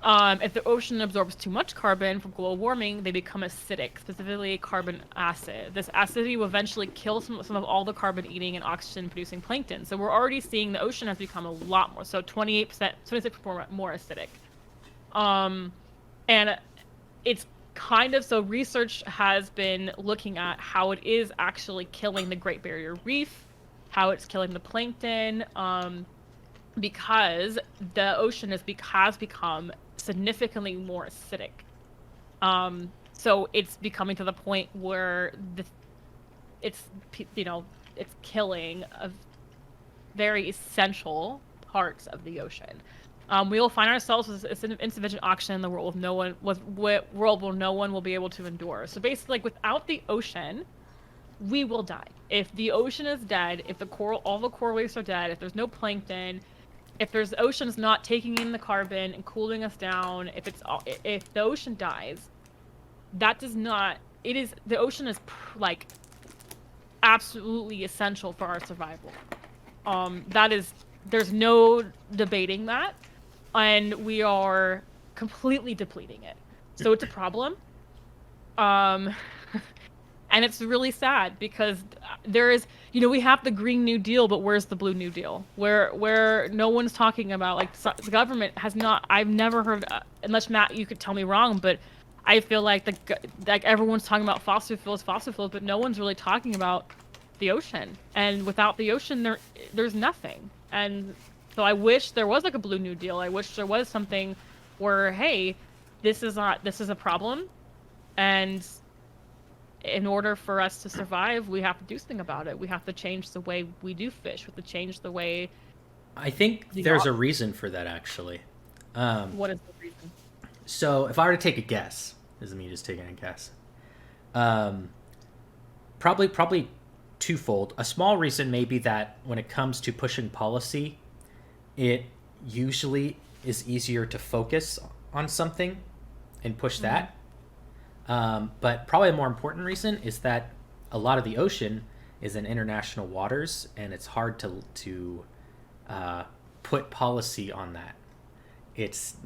If the ocean absorbs too much carbon from global warming, they become acidic, specifically carbon acid. This acidity will eventually kill some of all the carbon-eating and oxygen-producing plankton. So we're already seeing the ocean has become a lot more, so 28%, 26% more acidic. And it's so research has been looking at how it is actually killing the Great Barrier Reef, how it's killing the plankton, because the ocean has become significantly more acidic. So it's becoming to the point where it's killing a very essential parts of the ocean. We will find ourselves as an insufficient oxygen in the world where no one will be able to endure. So basically, like, without the ocean, we will die. If the ocean is dead, if all the coral reefs are dead, if there's no plankton, if the ocean's not taking in the carbon and cooling us down, if the ocean dies, the ocean is like absolutely essential for our survival. There's no debating that, and we are completely depleting it. So it's a problem. And it's really sad because there is, we have the Green New Deal, but where's the Blue New Deal? Where no one's talking about, like, the government has not, I've never heard, unless Matt, you could tell me wrong, but I feel like everyone's talking about fossil fuels, but no one's really talking about the ocean. And without the ocean, there's nothing. And so I wish there was like a Blue New Deal. I wish there was something where, hey, this is a problem, and in order for us to survive, we have to do something about it. We have to change the way we do fish. We have to change the way. I think there's a reason for that, actually. What is the reason? So if I were to take a guess, this is me just taking a guess, probably twofold. A small reason may be that when it comes to pushing policy, it usually is easier to focus on something and push that. But probably a more important reason is that a lot of the ocean is in international waters, and it's hard to put policy on that. It's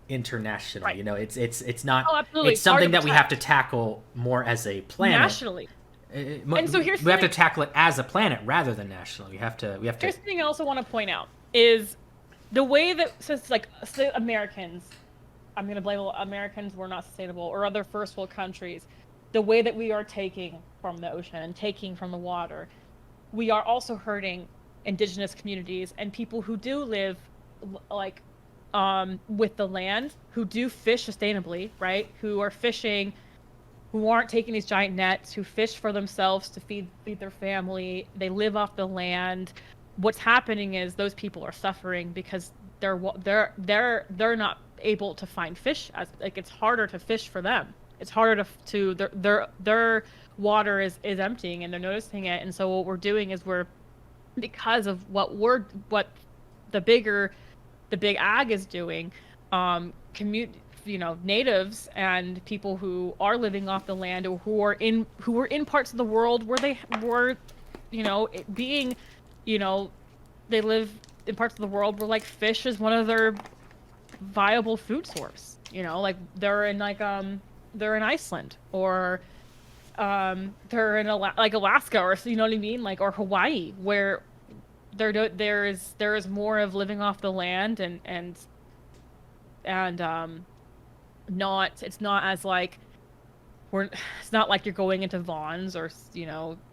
international. Right. You know, it's not. Oh, absolutely. It's It's hard to something that we have to protect tackle more as a planet. nationally. And so here's We have to something. tackle it as a planet rather than nationally. We have to. Here's something I also want to point out is the way that says like say Americans, I'm gonna blame Americans, we're not sustainable, or other first world countries, the way that we are taking from the ocean and taking from the water, we are also hurting indigenous communities and people who do live like with the land, who do fish sustainably, right? Who are fishing, who aren't taking these giant nets, who fish for themselves to feed their family. They live off the land. What's happening is those people are suffering because they're not able to find fish. As like it's harder to fish for them. It's harder to their water is emptying and they're noticing it. And so what we're doing is because of what the big ag is doing, natives and people who are living off the land or who are in parts of the world where they were, they live in parts of the world where like fish is one of their viable food source. Like they're in Iceland or they're in Alaska or you know what I mean, like or Hawaii where there is more of living off the land and it's not as like it's not like you're going into Vaughn's or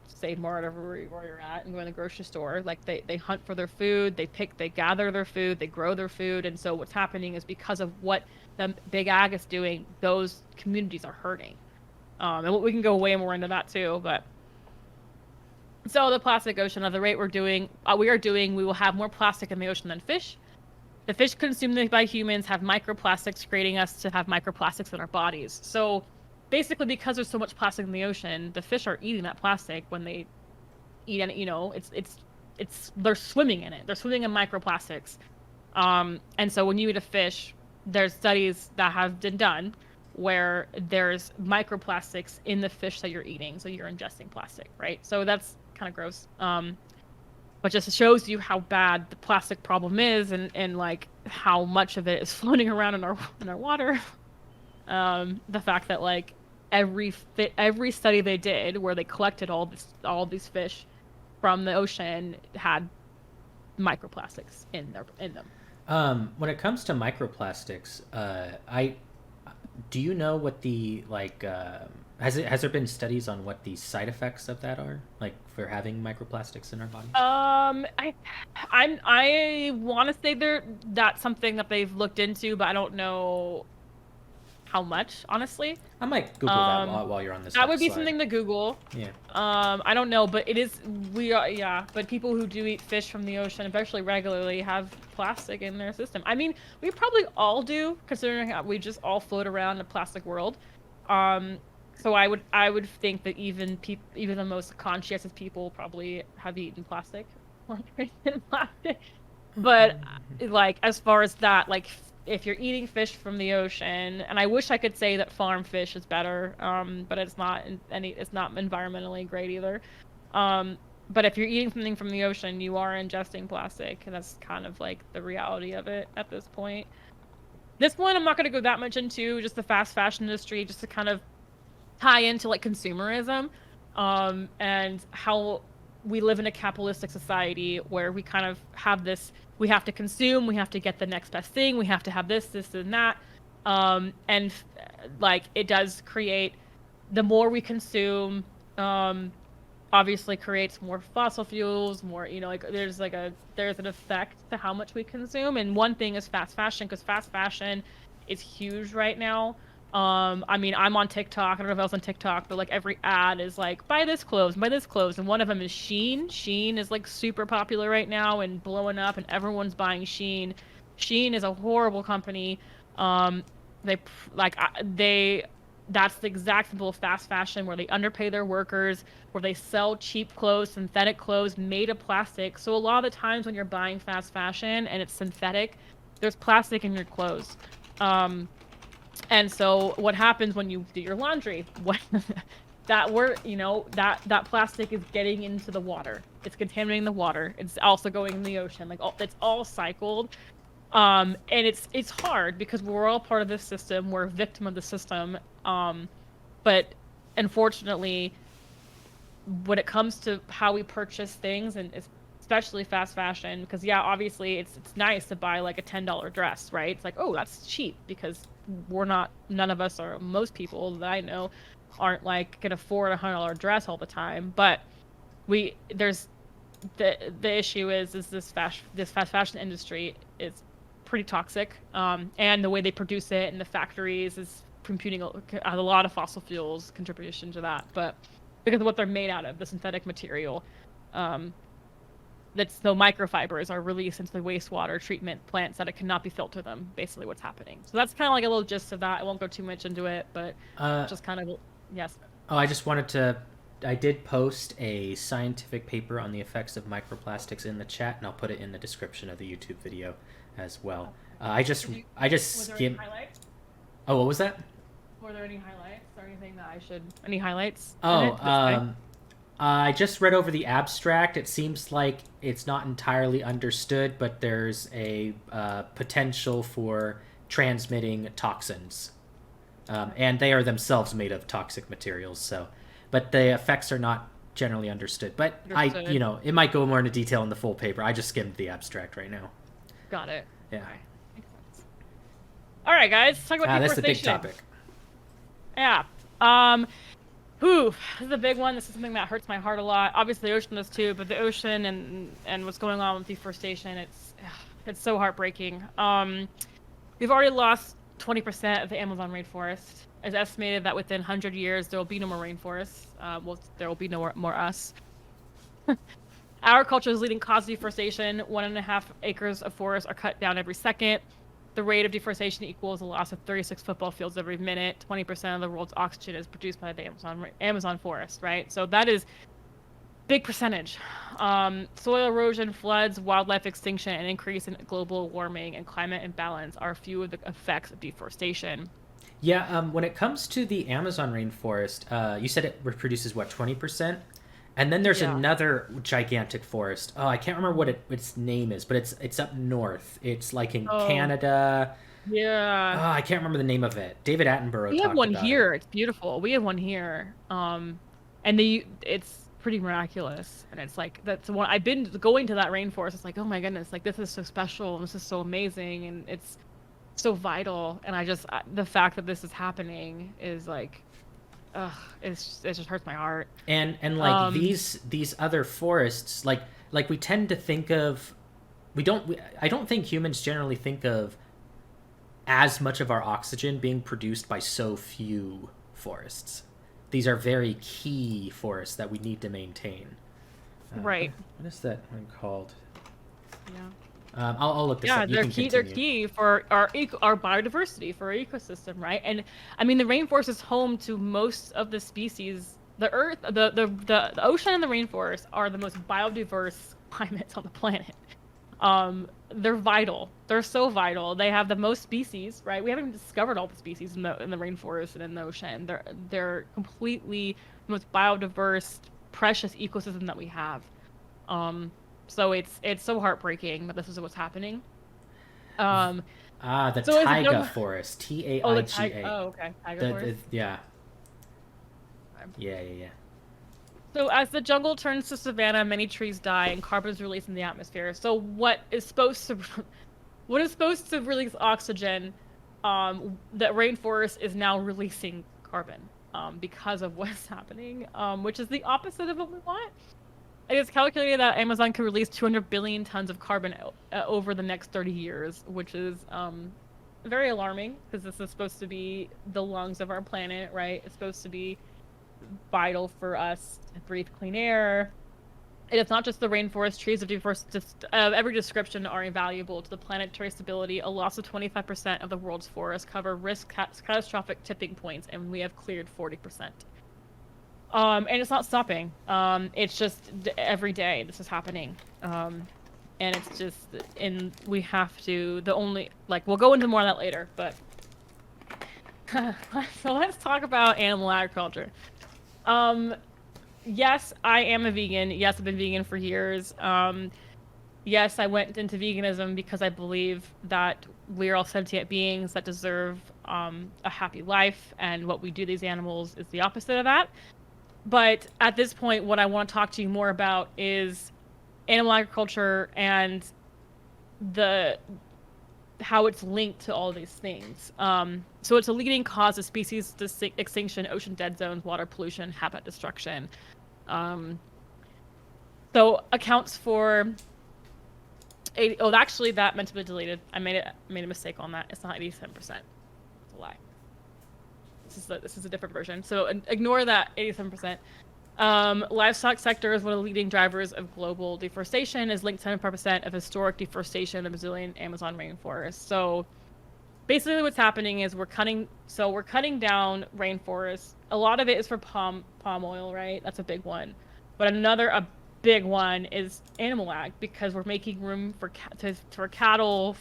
Save Mart or where you're at and go in the grocery store. Like they hunt for their food, they gather their food, they grow their food, and so what's happening is because of what the big ag is doing, those communities are hurting. And we can go way more into that too, but so the plastic ocean at the rate we will have more plastic in the ocean than fish. The fish consumed by humans have microplastics, creating us to have microplastics in our bodies. So basically, because there's so much plastic in the ocean, the fish are eating that plastic when they eat it. They're swimming in it. They're swimming in microplastics. And so when you eat a fish, there's studies that have been done where there's microplastics in the fish that you're eating. So you're ingesting plastic, right? So that's kind of gross. But just shows you how bad the plastic problem is and like how much of it is floating around in our water. The fact that like every study they did where they collected all these fish from the ocean had microplastics in them. When it comes to microplastics, do you know what the has there been studies on what the side effects of that are, like for having microplastics in our bodies? I want to say that's something that they've looked into, but I don't know how much, honestly. I might Google that while you're on this. That would be slide. something to Google. Yeah. I don't know, but but people who do eat fish from the ocean, especially regularly, have plastic in their system. I mean, we probably all do, considering how we just all float around in a plastic world. So I would think that even the most conscientious people probably have eaten plastic or drinking plastic. But like as far as that, like if you're eating fish from the ocean, and I wish I could say that farm fish is better, but it's not environmentally great either. But if you're eating something from the ocean, you are ingesting plastic, and that's kind of like the reality of it at this point. This one I'm not going to go that much into, just the fast fashion industry, just to kind of tie into like consumerism, and how we live in a capitalistic society where we kind of have this, we have to consume, we have to get the next best thing, we have to have this and that, and like it does create, the more we consume, obviously creates more fossil fuels, more, like there's an effect to how much we consume. And one thing is fast fashion, because fast fashion is huge right now. I mean, I'm on TikTok. I don't know if I was on TikTok, but like every ad is like, buy this clothes, and one of them is Shein. Shein is like super popular right now and blowing up, and everyone's buying Shein. Shein is a horrible company. That's the exact symbol of fast fashion, where they underpay their workers, where they sell cheap clothes, synthetic clothes made of plastic. So a lot of the times when you're buying fast fashion and it's synthetic, there's plastic in your clothes. And so what happens when you do your laundry? that we're, that plastic is getting into the water. It's contaminating the water. It's also going in the ocean. Like, it's all cycled. And it's hard because we're all part of this system. We're a victim of the system. But unfortunately, when it comes to how we purchase things, and especially fast fashion, because obviously it's nice to buy like a $10 dress, right? It's like, oh, that's cheap, because none of us, or most people that I know, aren't like can afford $100 dress all the time. But there's the issue is this fast fashion industry is pretty toxic, and the way they produce it in the factories is computing a lot of fossil fuels contribution to that. But because of what they're made out of, the synthetic material, that's the microfibers are released into the wastewater treatment plants that it cannot be filtered them. Basically, what's happening. So that's kind of like a little gist of that. I won't go too much into it, but just kind of yes. Oh, I did post a scientific paper on the effects of microplastics in the chat, and I'll put it in the description of the YouTube video as well. I just skimmed. Oh, what was that? Were there any highlights or anything that I should? Any highlights? I just read over the abstract. It seems like it's not entirely understood, but there's a potential for transmitting toxins, and they are themselves made of toxic materials. So, but the effects are not generally understood. But it might go more into detail in the full paper. I just skimmed the abstract right now. Got it. Yeah. Okay. Makes sense. All right, guys. Let's talk about deforestation. That's the big topic. Yeah. This is a big one. This is something that hurts my heart a lot. Obviously, the ocean does too, but the ocean and what's going on with deforestation, it's so heartbreaking. We've already lost 20% of the Amazon rainforest. It's estimated that within 100 years there will be no more rainforests. There will be no more us. Agriculture is leading cause of deforestation. 1.5 acres of forest are cut down every second. The rate of deforestation equals a loss of 36 football fields every minute. 20% of the world's oxygen is produced by the Amazon forest, right? So that is big percentage. Soil erosion, floods, wildlife extinction, and increase in global warming and climate imbalance are a few of the effects of deforestation. Yeah, when it comes to the Amazon rainforest, you said it reproduces, 20%? And then there's another gigantic forest. Oh, I can't remember what its name is, but it's up north. It's like in Canada. Yeah. Oh, I can't remember the name of it. David Attenborough talked about it. We have one here. It's beautiful. We have one here. And it's pretty miraculous. And it's like, that's the one. I've been going to that rainforest. It's like, oh my goodness, like this is so special. And this is so amazing. And it's so vital. And the fact that this is happening is like, it just hurts my heart. And like these other forests, like we tend to think of, I don't think humans generally think of as much of our oxygen being produced by so few forests. These are very key forests that we need to maintain. Right. What is that one called? Yeah. I'll look this up. They're key for our biodiversity, for our ecosystem, right? And I mean, the rainforest is home to most of the species. The earth, the ocean and the rainforest are the most biodiverse climates on the planet. They're vital. They're so vital. They have the most species, right? We haven't even discovered all the species in the rainforest and in the ocean. They're completely the most biodiverse, precious ecosystem that we have. So it's so heartbreaking that this is what's happening. The taiga forest, Taiga. Oh, okay. Taiga forest. Yeah. Yeah. So as the jungle turns to savanna, many trees die and carbon is released in the atmosphere. So what is supposed to release oxygen, the rainforest is now releasing carbon because of what's happening, which is the opposite of what we want. It is calculated that Amazon could release 200 billion tons of carbon over the next 30 years, which is very alarming because this is supposed to be the lungs of our planet, right? It's supposed to be vital for us to breathe clean air. It is not just the rainforest. Trees of every description are invaluable to the planetary stability. A loss of 25% of the world's forests cover risk catastrophic tipping points, and we have cleared 40%. And it's not stopping. It's just every day this is happening. And it's just, and we have to, we'll go into more of that later, but so let's talk about animal agriculture. Yes, I am a vegan. Yes, I've been vegan for years. Yes, I went into veganism because I believe that we're all sentient beings that deserve a happy life, and what we do to these animals is the opposite of that. But at this point, what I want to talk to you more about is animal agriculture and the how it's linked to all these things. So it's a leading cause of species extinction, ocean dead zones, water pollution, habitat destruction. Um, so accounts for actually that meant to be deleted. I made a mistake on that. It's not 87%. It's a lie. This is a different version. So ignore that 87%. Livestock sector is one of the leading drivers of global deforestation, is linked to 75% of historic deforestation of the Brazilian Amazon rainforest. So basically what's happening is we're cutting down rainforests. A lot of it is for palm oil, right? That's a big one. But a big one is animal ag, because we're making room for cattle,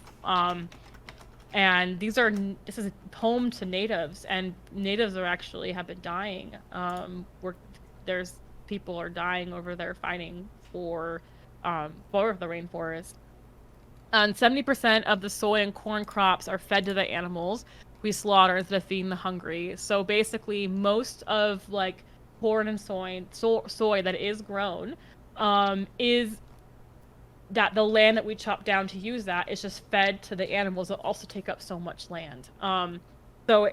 and this is home to natives, and natives have been dying. There's people are dying over there fighting for the rainforest. And 70% of the soy and corn crops are fed to the animals we slaughter instead of feeding the hungry. So basically, most of like corn and soy that is grown, is that the land that we chop down to use that is just fed to the animals that also take up so much land. So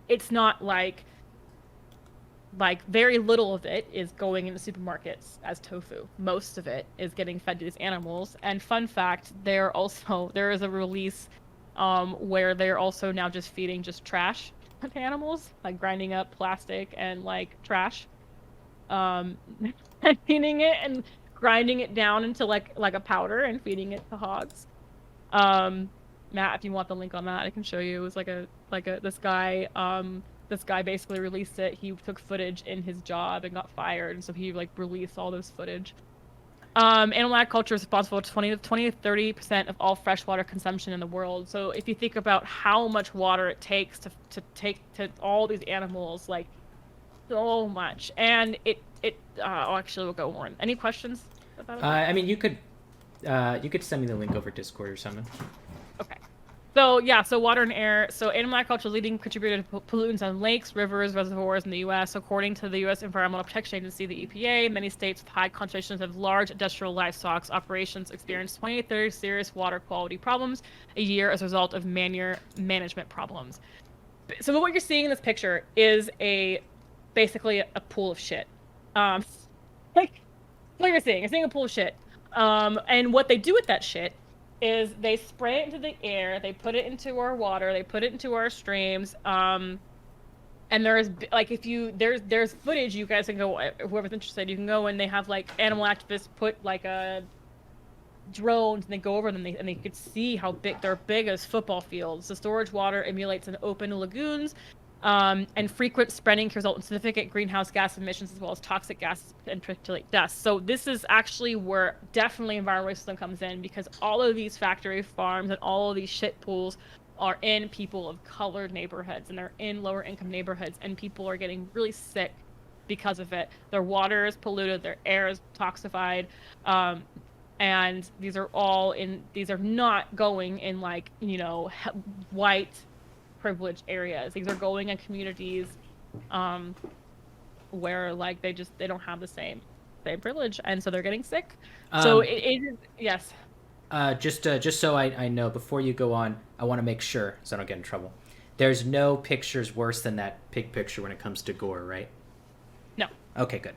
it's not like very little of it is going into supermarkets as tofu. Most of it is getting fed to these animals. And fun fact, there is a release where they're also now just feeding just trash to animals, like grinding up plastic and like trash, and feeding it and grinding it down into like a powder and feeding it to hogs. Matt, if you want the link on that, I can show you. It was this guy basically released it. He took footage in his job and got fired, and so he like released all this footage. Animal agriculture is responsible for 20 to 30% of all freshwater consumption in the world. So if you think about how much water it takes to take to all these animals, like so much, and actually we'll go more. Any questions about it? I mean, you could send me the link over Discord or something. Okay. So yeah, so water and air. So animal agriculture leading contributor to pollutants on lakes, rivers, reservoirs in the U.S. According to the U.S. Environmental Protection Agency, the EPA, many states with high concentrations of large industrial livestock operations experience 20 to 30 serious water quality problems a year as a result of management problems. So what you're seeing in this picture is basically a pool of shit. Like what you're seeing a pool of shit. And what they do with that shit is they spray it into the air, they put it into our water, they put it into our streams, and there's there's footage you guys can go, whoever's interested, you can go, and they have like animal activists put like drones, and they go over them, and they could see how big they're big as football fields. The storage water emulates in open lagoons, and frequent spreading can result in significant greenhouse gas emissions as well as toxic gases and particulate dust. So this is actually where definitely environmental racism comes in, because all of these factory farms and all of these shit pools are in people of colored neighborhoods, and they're in lower income neighborhoods, and people are getting really sick because of it. Their water is polluted, their air is toxified, and these are not going in like, white privileged areas. These are going in communities where like they don't have the same privilege, and so they're getting sick. So it is, yes. Just so I know, before you go on, I want to make sure so I don't get in trouble. There's no pictures worse than that pig picture when it comes to gore, right? No. Okay, good.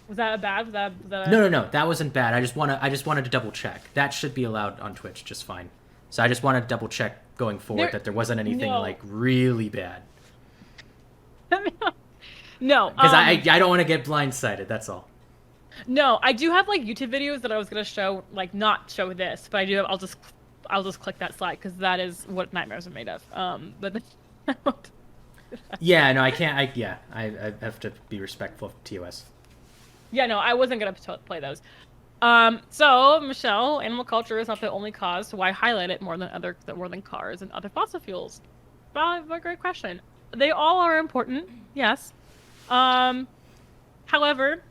Was that bad? Was that No. That wasn't bad. I just wanted to double check. That should be allowed on Twitch just fine. So I just wanted to double check going forward that there wasn't anything like really bad. No, because I don't want to get blindsided. That's all. No, I do have like YouTube videos that I was gonna show, like not show this, but I do. I'll just click that slide because that is what nightmares are made of. But yeah, no, I can't. I have to be respectful of TOS. Yeah, no, I wasn't gonna play those. So Michelle, animal culture is not the only cause, so why highlight it more than cars and other fossil fuels? Well, a great question. They all are important, yes. However,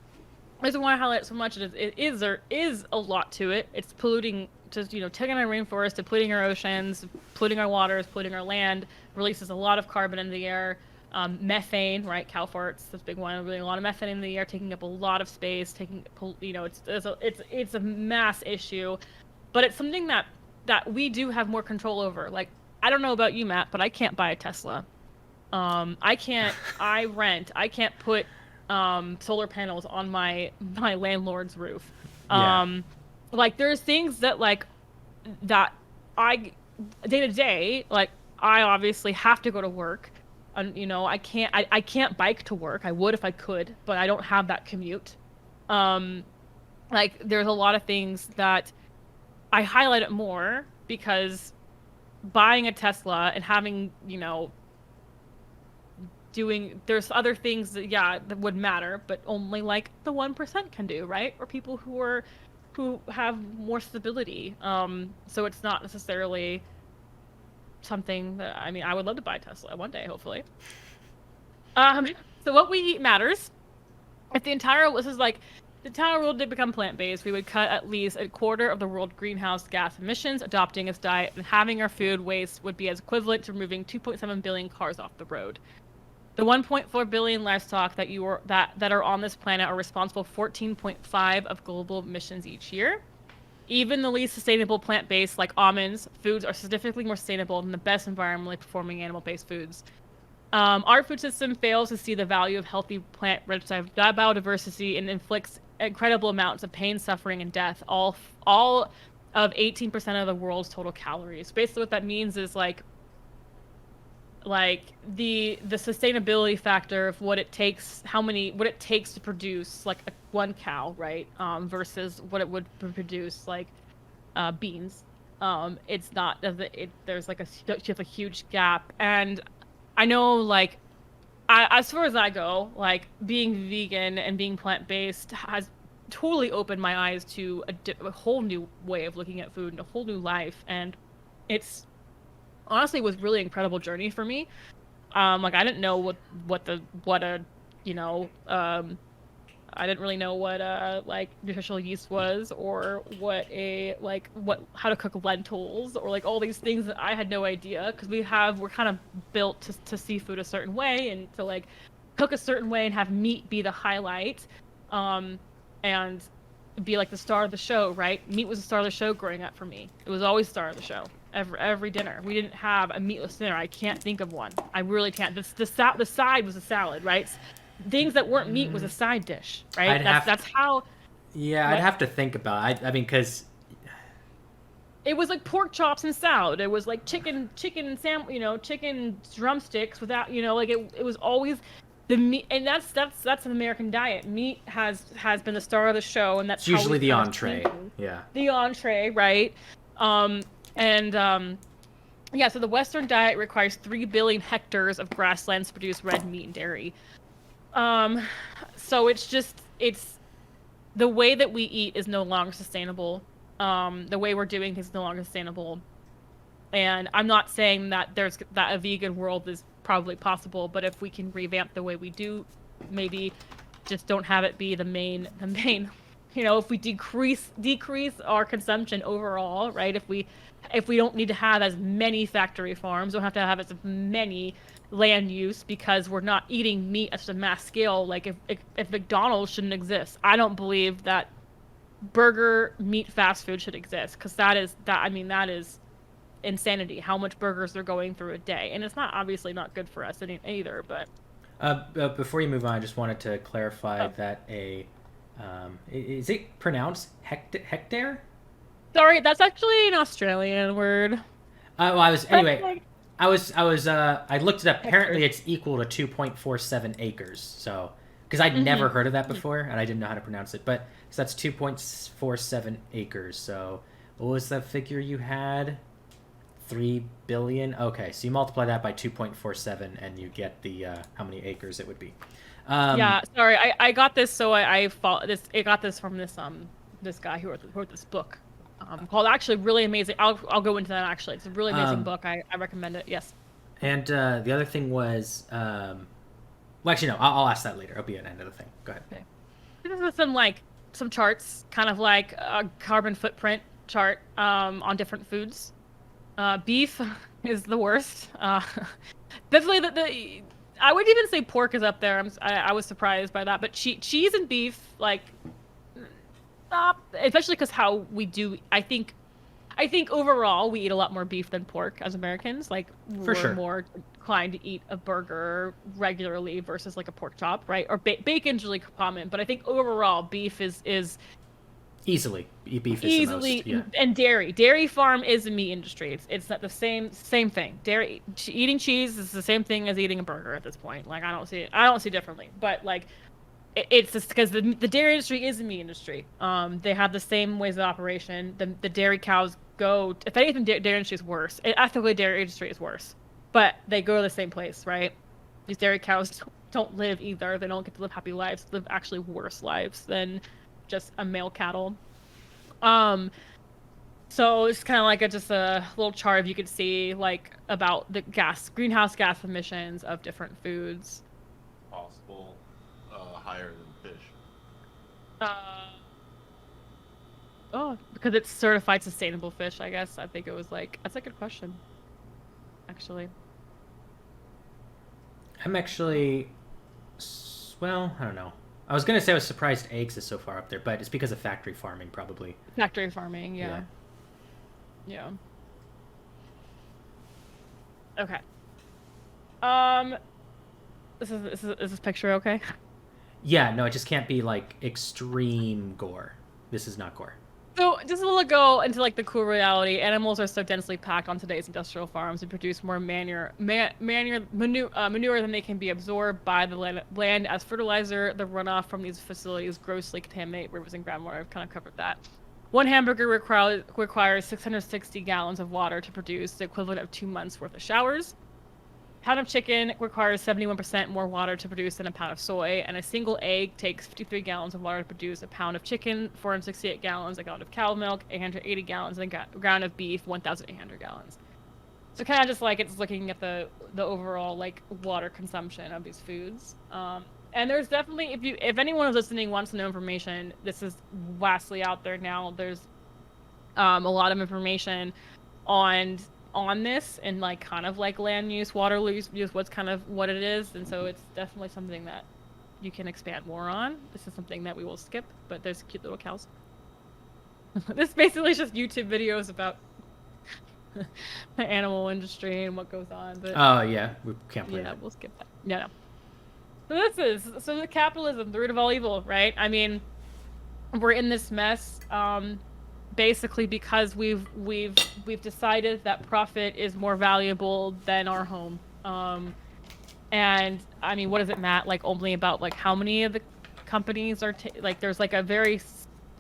the reason why I highlight it so much is there is a lot to it. It's polluting, just taking our rainforest, depleting our oceans, polluting our waters, polluting our land, releases a lot of carbon in the air. Methane, right? Cow farts, this big one. Really, a lot of methane in the air, taking up a lot of space. It's a mass issue, but it's something that we do have more control over. Like, I don't know about you, Matt, but I can't buy a Tesla. I can't. I rent. I can't put solar panels on my landlord's roof. Yeah. Like, there's things that that I day to day, like, I obviously have to go to work. And I can't bike to work. I would if I could, but I don't have that commute. Um like, there's a lot of things that I highlight it more because buying a Tesla and having, there's other things that, yeah, that would matter, but only like the 1% can do, right? Or people who have more stability. So it's not necessarily something that, I mean, I would love to buy a Tesla one day, hopefully. So what we eat matters. If the entire world did become plant-based, we would cut at least a quarter of the world greenhouse gas emissions. Adopting this diet and having our food waste would be as equivalent to removing 2.7 billion cars off the road. The 1.4 billion livestock that are on this planet are responsible for 14.5 of global emissions each year. Even the least sustainable plant-based, like almonds, foods are significantly more sustainable than the best environmentally performing animal-based foods. Our food system fails to see the value of healthy plant-rich biodiversity and inflicts incredible amounts of pain, suffering, and death, all of 18% of the world's total calories. Basically, what that means is like the sustainability factor of what it takes to produce like one cow, right? Versus what it would produce like beans. It's not there's like you have a huge gap. And I know, like, as far as I go, like, being vegan and being plant-based has totally opened my eyes to a whole new way of looking at food and a whole new life. And it's honestly was really incredible journey for me. Like, I didn't know I didn't really know what like nutritional yeast was, or how to cook lentils, or like all these things that I had no idea, because we're kind of built to see food a certain way and to like cook a certain way and have meat be the highlight, and be like the star of the show, right? Meat was the star of the show growing up for me. It was always star of the show. Every dinner. We didn't have a meatless dinner. I can't think of one. I really can't. The side was a salad, right? Things that weren't meat was a side dish, right? That's how. Yeah, I'd have to think about it. I mean, because it was like pork chops and salad. It was like chicken drumsticks without, like it was always the meat, and that's an American diet. Meat has been the star of the show, and that's it's usually the entree. Yeah. The entree, right? Yeah, so the Western diet requires 3 billion hectares of grasslands to produce red meat and dairy. So it's the way that we eat is no longer sustainable. The way we're doing things is no longer sustainable. And I'm not saying that that a vegan world is probably possible, but if we can revamp the way we do, maybe just don't have it be the main, if we decrease our consumption overall, right? If we don't need to have as many factory farms, don't have to have as many land use, because we're not eating meat at such a mass scale. Like, if McDonald's shouldn't exist, I don't believe that burger meat fast food should exist, because that is insanity how much burgers they're going through a day, and it's not obviously not good for us either. But before you move on, I just wanted to clarify that is it pronounced hectare? Sorry, that's actually an Australian word. Well, I looked it up. Apparently, it's equal to 2.47 acres. So, because I'd never heard of that before, and I didn't know how to pronounce it. But so that's 2.47 acres. So, what was the figure you had? 3 billion. Okay, so you multiply that by 2.47, and you get the how many acres it would be. Yeah, sorry, I got this. So I got this from this guy who wrote this book. Called, actually, really amazing. I'll go into that, actually. It's a really amazing book. I recommend it. Yes. And the other thing was Well, actually, no. I'll ask that later. It'll be at the end of the thing. Go ahead. Okay. This is some charts, kind of like a carbon footprint chart on different foods. Beef is the worst. Definitely the I would even say pork is up there. I was surprised by that, but cheese and beef, like, especially because how we do. I think overall we eat a lot more beef than pork as Americans. Like, For we're sure. more inclined to eat a burger regularly versus like a pork chop, right? Or bacon's really common, but I think overall beef is Easily, beef is the most. easily. Yeah. And dairy farm is a meat industry. It's not the same thing. Eating cheese is the same thing as eating a burger at this point. Like, I don't see differently, but like, it's just because the dairy industry is a meat industry. They have the same ways of operation. The dairy cows go, if anything, dairy industry is worse. Ethically, dairy industry is worse, but they go to the same place, right? These dairy cows don't live either. They don't get to live happy lives. They live actually worse lives than just a male cattle. Um, so it's kind of like just a little chart you could see, like, about the greenhouse gas emissions of different foods. Possible higher than fish. Uh, oh, because it's certified sustainable fish, I guess. I think it was like, that's a good question, actually. I'm actually. Well, I don't know. I was gonna say I was surprised eggs is so far up there, but it's because of factory farming, probably. Factory farming, yeah. Yeah. Okay. Um, is this picture okay? Yeah. No, it just can't be like extreme gore. This is not gore. So, just a little go into like the cool reality. Animals are so densely packed on today's industrial farms and produce more manure than they can be absorbed by the land as fertilizer. The runoff from these facilities grossly contaminate rivers and groundwater. I've kind of covered that. One hamburger requires 660 gallons of water to produce, the equivalent of 2 months worth of showers. Pound of chicken requires 71% more water to produce than a pound of soy, and a single egg takes 53 gallons of water to produce a pound of chicken, 468 gallons, a gallon of cow milk, 880 gallons, and a ground of beef, 1,800 gallons. So kind of just like it's looking at the overall like water consumption of these foods. And there's definitely, if anyone is listening wants to know information, this is vastly out there now. There's a lot of information on this and like kind of like land use, water use, what's kind of what it is, and so it's definitely something that you can expand more on. This is something that we will skip, but there's cute little cows. This basically is just YouTube videos about the animal industry and what goes on. But Oh yeah, we can't play yeah, that. we'll skip that. No. So the capitalism, the root of all evil, right? I mean, we're in this mess. Basically because we've decided that profit is more valuable than our home. And I mean, what does it matter? Like, only about like how many of the companies are like, there's like a very,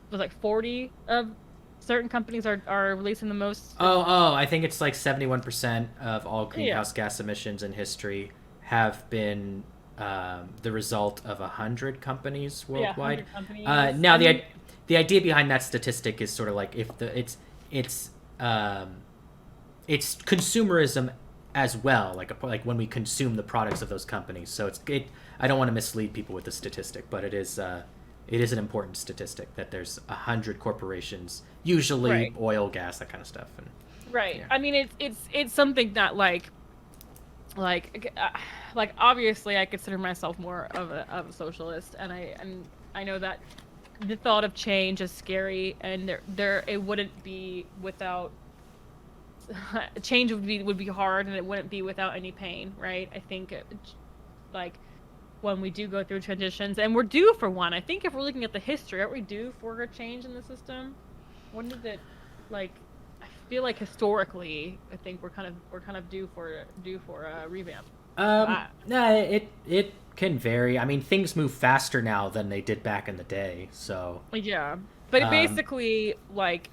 was like 40 of certain companies are releasing the most. I think it's like 71% of all greenhouse gas emissions in history have been the result of 100 companies worldwide. 100 companies. Now the idea behind that statistic is sort of like if it's consumerism as well, like when we consume the products of those companies. So I don't want to mislead people with the statistic, but it is an important statistic that there's 100 corporations, usually Right. oil, gas, that kind of stuff. And Right. yeah. I mean, it's something that like obviously I consider myself more of a socialist, and I know that the thought of change is scary, and there it wouldn't be without change would be hard, and it wouldn't be without any pain, right? I think like when we do go through transitions, and we're due for one. I think if we're looking at the history, aren't we due for a change in the system? When did it, like, I feel like historically, I think we're kind of due for a revamp. No, it can vary. I mean, things move faster now than they did back in the day. So Yeah, but basically, like,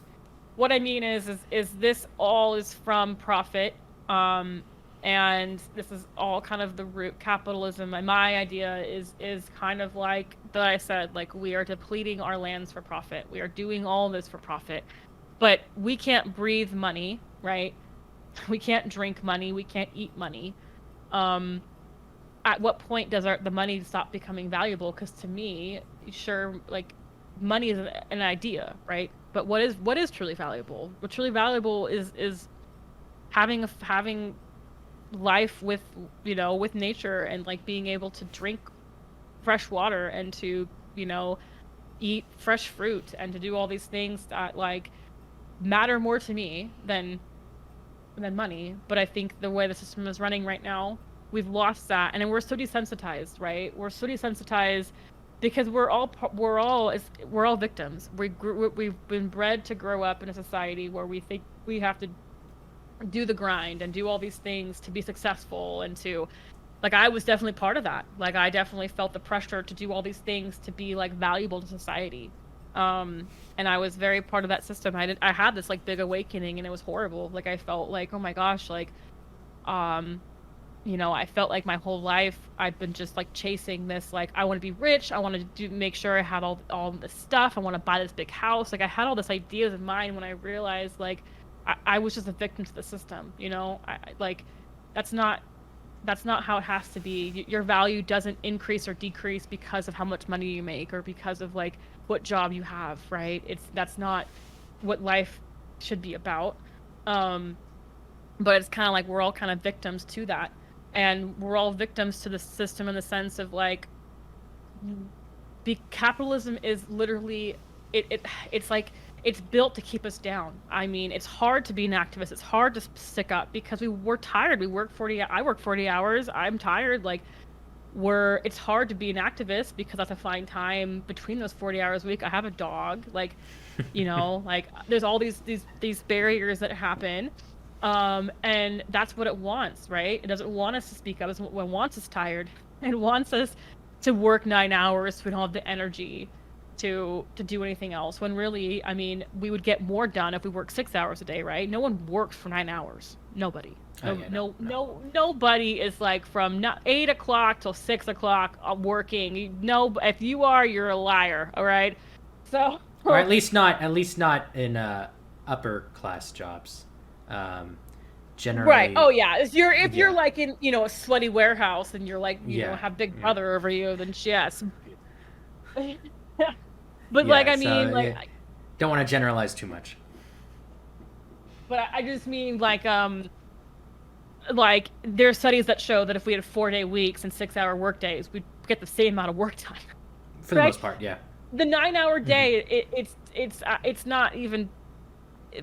what I mean is this all is from profit, and this is all kind of the root capitalism. And my idea is kind of like that I said, like, we are depleting our lands for profit. We are doing all this for profit, but we can't breathe money, right? We can't drink money. We can't eat money. at what point does the money stop becoming valuable? Because to me, sure, like money is an idea, right? But what is truly valuable? What truly valuable is having life with, you know, with nature, and like being able to drink fresh water, and to, you know, eat fresh fruit, and to do all these things that like matter more to me than money. But I think the way the system is running right now, we've lost that, and then we're so desensitized, right? We're so desensitized because we're all victims. We've been bred to grow up in a society where we think we have to do the grind and do all these things to be successful, and to, like, I was definitely part of that. Like, I definitely felt the pressure to do all these things to be like valuable to society. And I was very part of that system. I had this like big awakening, and it was horrible. Like, I felt like, oh my gosh, like, you know, I felt like my whole life I've been just like chasing this, like, I want to be rich, I want to make sure I have all this stuff, I want to buy this big house. Like, I had all this ideas in mind, when I realized like I was just a victim to the system, you know. Like, that's not how it has to be. Your value doesn't increase or decrease because of how much money you make, or because of like what job you have, right? That's not what life should be about. But it's kind of like we're all kind of victims to that, and we're all victims to the system in the sense of like, capitalism is literally it's like it's built to keep us down. I mean, it's hard to be an activist. It's hard to stick up because we're tired. I work 40 hours. I'm tired. Like, it's hard to be an activist because I have to find time between those 40 hours a week. I have a dog. Like, you know, like there's all these barriers that happen. And that's what it wants, right? It doesn't want us to speak up. It wants us tired. It wants us to work 9 hours so we don't have the energy to do anything else, when really, I mean, we would get more done if we work 6 hours a day, right? No one works for 9 hours. Nobody. Nobody is like from 8 o'clock till 6 o'clock working. No, if you are, you're a liar. All right. So, or at least not in upper class jobs. Generally, right. Oh yeah. If you're like in, you know, a sweaty warehouse, and you're like, you know, have Big Brother over you, then yes. But like, I mean, like, don't want to generalize too much. But I just mean like there's studies that show that if we had 4-day weeks and 6-hour work days, we'd get the same amount of work time. For the most part, yeah. The 9-hour day, it's not even.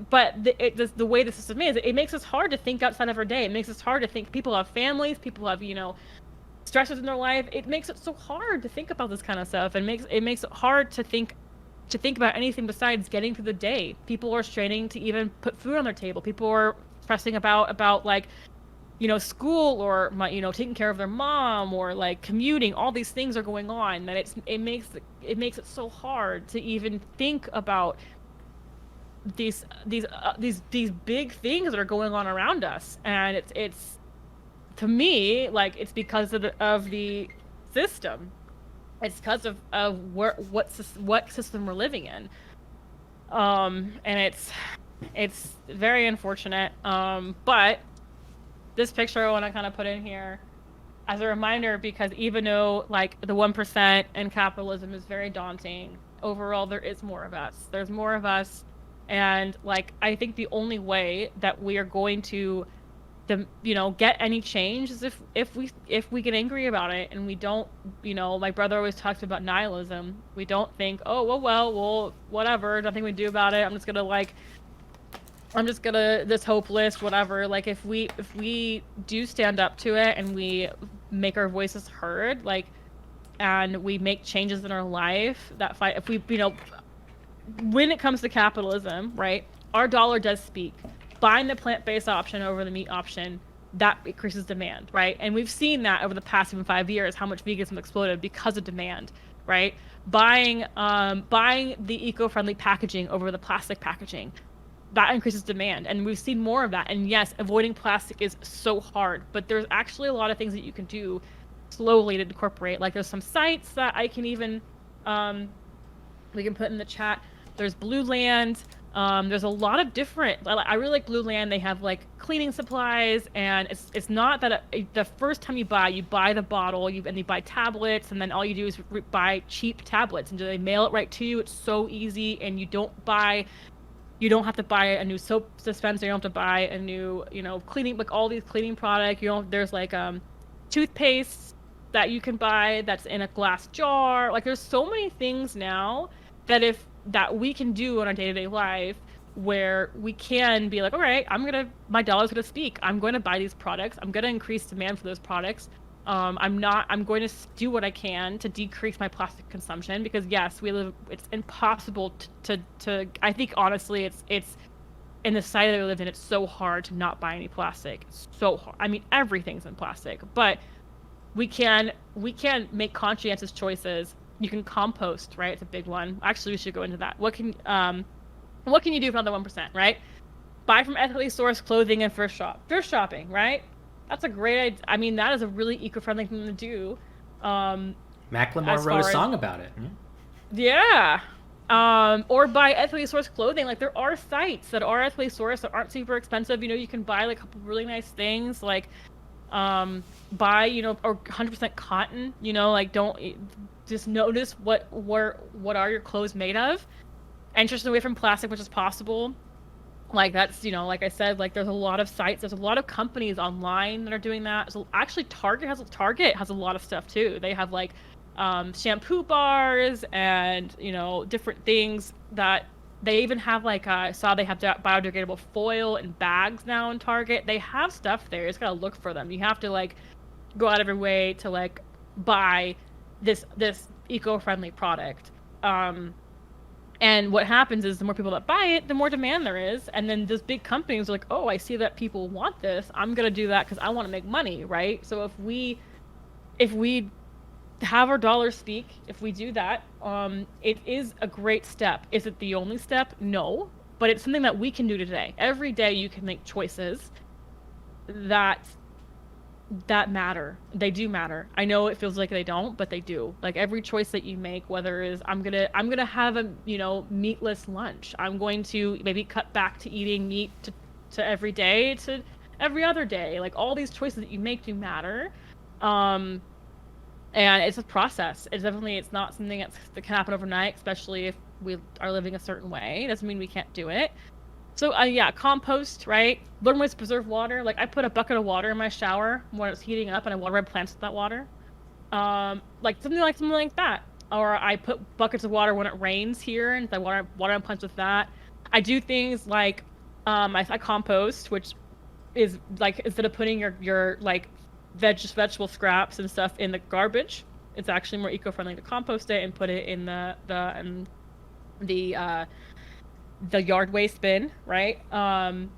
But the way the system is, it makes us hard to think outside of our day. It makes us hard to think. People have families. People have, you know, stresses in their life. It makes it so hard to think about this kind of stuff, and makes it hard to think about anything besides getting through the day. People are straining to even put food on their table. People are stressing about like, you know, school, or you know, taking care of their mom, or like commuting. All these things are going on that it makes it so hard to even think about these big things that are going on around us. And it's to me, like, it's because of the system. It's because of what system we're living in. And it's very unfortunate. But this picture I want to kind of put in here as a reminder, because even though like the 1% and capitalism is very daunting, overall there is more of us. There's more of us. And like, I think the only way that we are going to get any change is if we get angry about it, and we don't, you know, my brother always talks about nihilism. We don't think, oh well, whatever, nothing we do about it. I'm just gonna this hopeless, whatever. Like, if we do stand up to it, and we make our voices heard, like, and we make changes in our life that fight, if we, you know, when it comes to capitalism, right, our dollar does speak. Buying the plant-based option over the meat option, that increases demand, right? And we've seen that over the past even 5 years, how much veganism exploded because of demand, right? Buying the eco-friendly packaging over the plastic packaging, that increases demand, and we've seen more of that. And yes, avoiding plastic is so hard, but there's actually a lot of things that you can do slowly to incorporate. Like, there's some sites that I can even we can put in the chat. There's Blue Land. There's a lot of different. I really like Blue Land. They have like cleaning supplies, and it's not that the first time you buy the bottle, and you buy tablets, and then all you do is buy cheap tablets, and they mail it right to you. It's so easy, and you don't have to buy a new soap dispenser. You don't have to buy a new, cleaning, like all these cleaning products. There's like toothpaste that you can buy that's in a glass jar. Like there's so many things now that we can do in our day-to-day life where we can be like, all right, my dollar's gonna speak. I'm going to buy these products. I'm going to increase demand for those products. I'm going to do what I can to decrease my plastic consumption, because yes, it's impossible to I think honestly it's in the society that we live in, it's so hard to not buy any plastic. It's so hard. I mean, everything's in plastic, but we can make conscientious choices. You can compost, right? It's a big one. Actually, we should go into that. What can you do for another 1%, right? Buy from ethically sourced clothing and thrift shopping, right? That's a great idea. I mean, that is a really eco-friendly thing to do. Macklemore wrote a song about it. Yeah. Or buy ethically sourced clothing. Like there are sites that are ethically sourced that aren't super expensive. You can buy like a couple really nice things, like buy, or 100% cotton, like don't just notice what are your clothes made of, and transition away from plastic, which is possible. Like that's, like I said, like there's a lot of sites, there's a lot of companies online that are doing that. So actually Target has a lot of stuff too. They have like shampoo bars and, different things that they even have, like I saw they have biodegradable foil and bags now in Target. They have stuff there. You just gotta look for them. You have to like go out of your way to like buy this eco-friendly product. And what happens is the more people that buy it, the more demand there is. And then those big companies are like, oh, I see that people want this. I'm going to do that because I want to make money, right? So if we have our dollars speak, if we do that, it is a great step. Is it the only step? No. But it's something that we can do today. Every day you can make choices that matter. They do matter. I know it feels like they don't, but they do. Like every choice that you make, whether it is I'm gonna have a meatless lunch. I'm going to maybe cut back to eating meat to every day to every other day. Like all these choices that you make do matter. And it's a process. It's not something that can happen overnight, especially if we are living a certain way. It doesn't mean we can't do it. So compost, right? Learn ways to preserve water. Like I put a bucket of water in my shower when it's heating up, and I water my plants with that water. Like something like that. Or I put buckets of water when it rains here, and I water my plants with that. I do things like I compost, which is like instead of putting your like vegetable scraps and stuff in the garbage, it's actually more eco-friendly to compost it and put it in the yard waste bin, right? And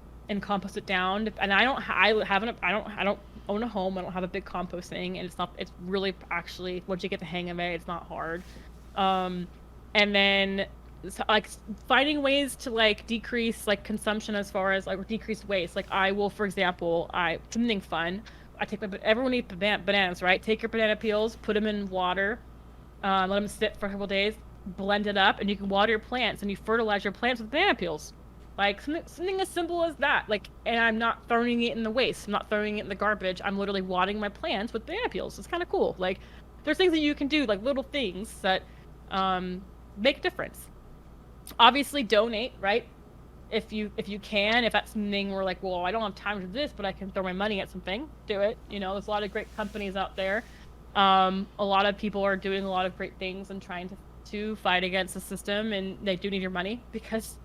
compost it down. And I don't own a home. I don't have a big compost thing, and it's really actually, once you get the hang of it, it's not hard. And then like finding ways to like decrease like consumption as far as like decrease waste. Like I will, for example, something fun. Everyone eats bananas, right? Take your banana peels, put them in water, let them sit for a couple days, blend it up, and you can water your plants, and you fertilize your plants with banana peels. Like something as simple as that. Like, and I'm not throwing it in the waste. I'm not throwing it in the garbage. I'm literally watering my plants with banana peels. It's kind of cool. Like, there's things that you can do, like little things that make a difference. Obviously, donate, right? If you can. If that's something where like, well, I don't have time to do this, but I can throw my money at something, do it. There's a lot of great companies out there. A lot of people are doing a lot of great things and trying to fight against the system, and they do need your money because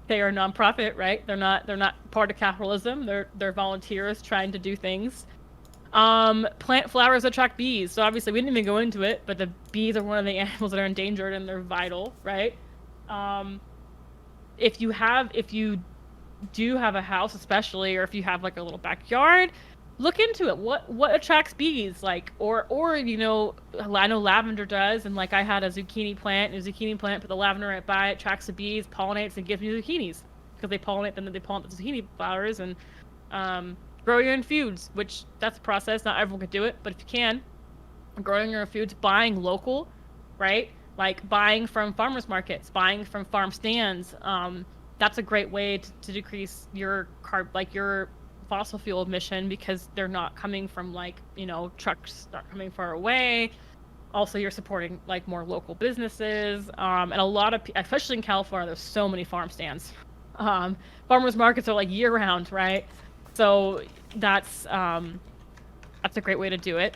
they are a nonprofit, right? They're not part of capitalism. They're volunteers trying to do things. Plant flowers attract bees. So obviously we didn't even go into it, but the bees are one of the animals that are endangered, and they're vital, right? If you do have a house, especially, or if you have like a little backyard, look into it. What attracts bees? Like, or I know lavender does, and like I had a zucchini plant, put the lavender right by it, attracts the bees, pollinates, and gives me zucchinis because they pollinate them. They pollinate the zucchini flowers and grow your own foods, which that's a process. Not everyone can do it, but if you can, growing your own foods, buying local, right? like buying from farmers markets, buying from farm stands. That's a great way to decrease your your fossil fuel emission, because they're not coming from like, you know, trucks not coming far away. Also, you're supporting like more local businesses, and a lot of, especially in California, there's so many farm stands. Farmers markets are like year round, right? So that's a great way to do it.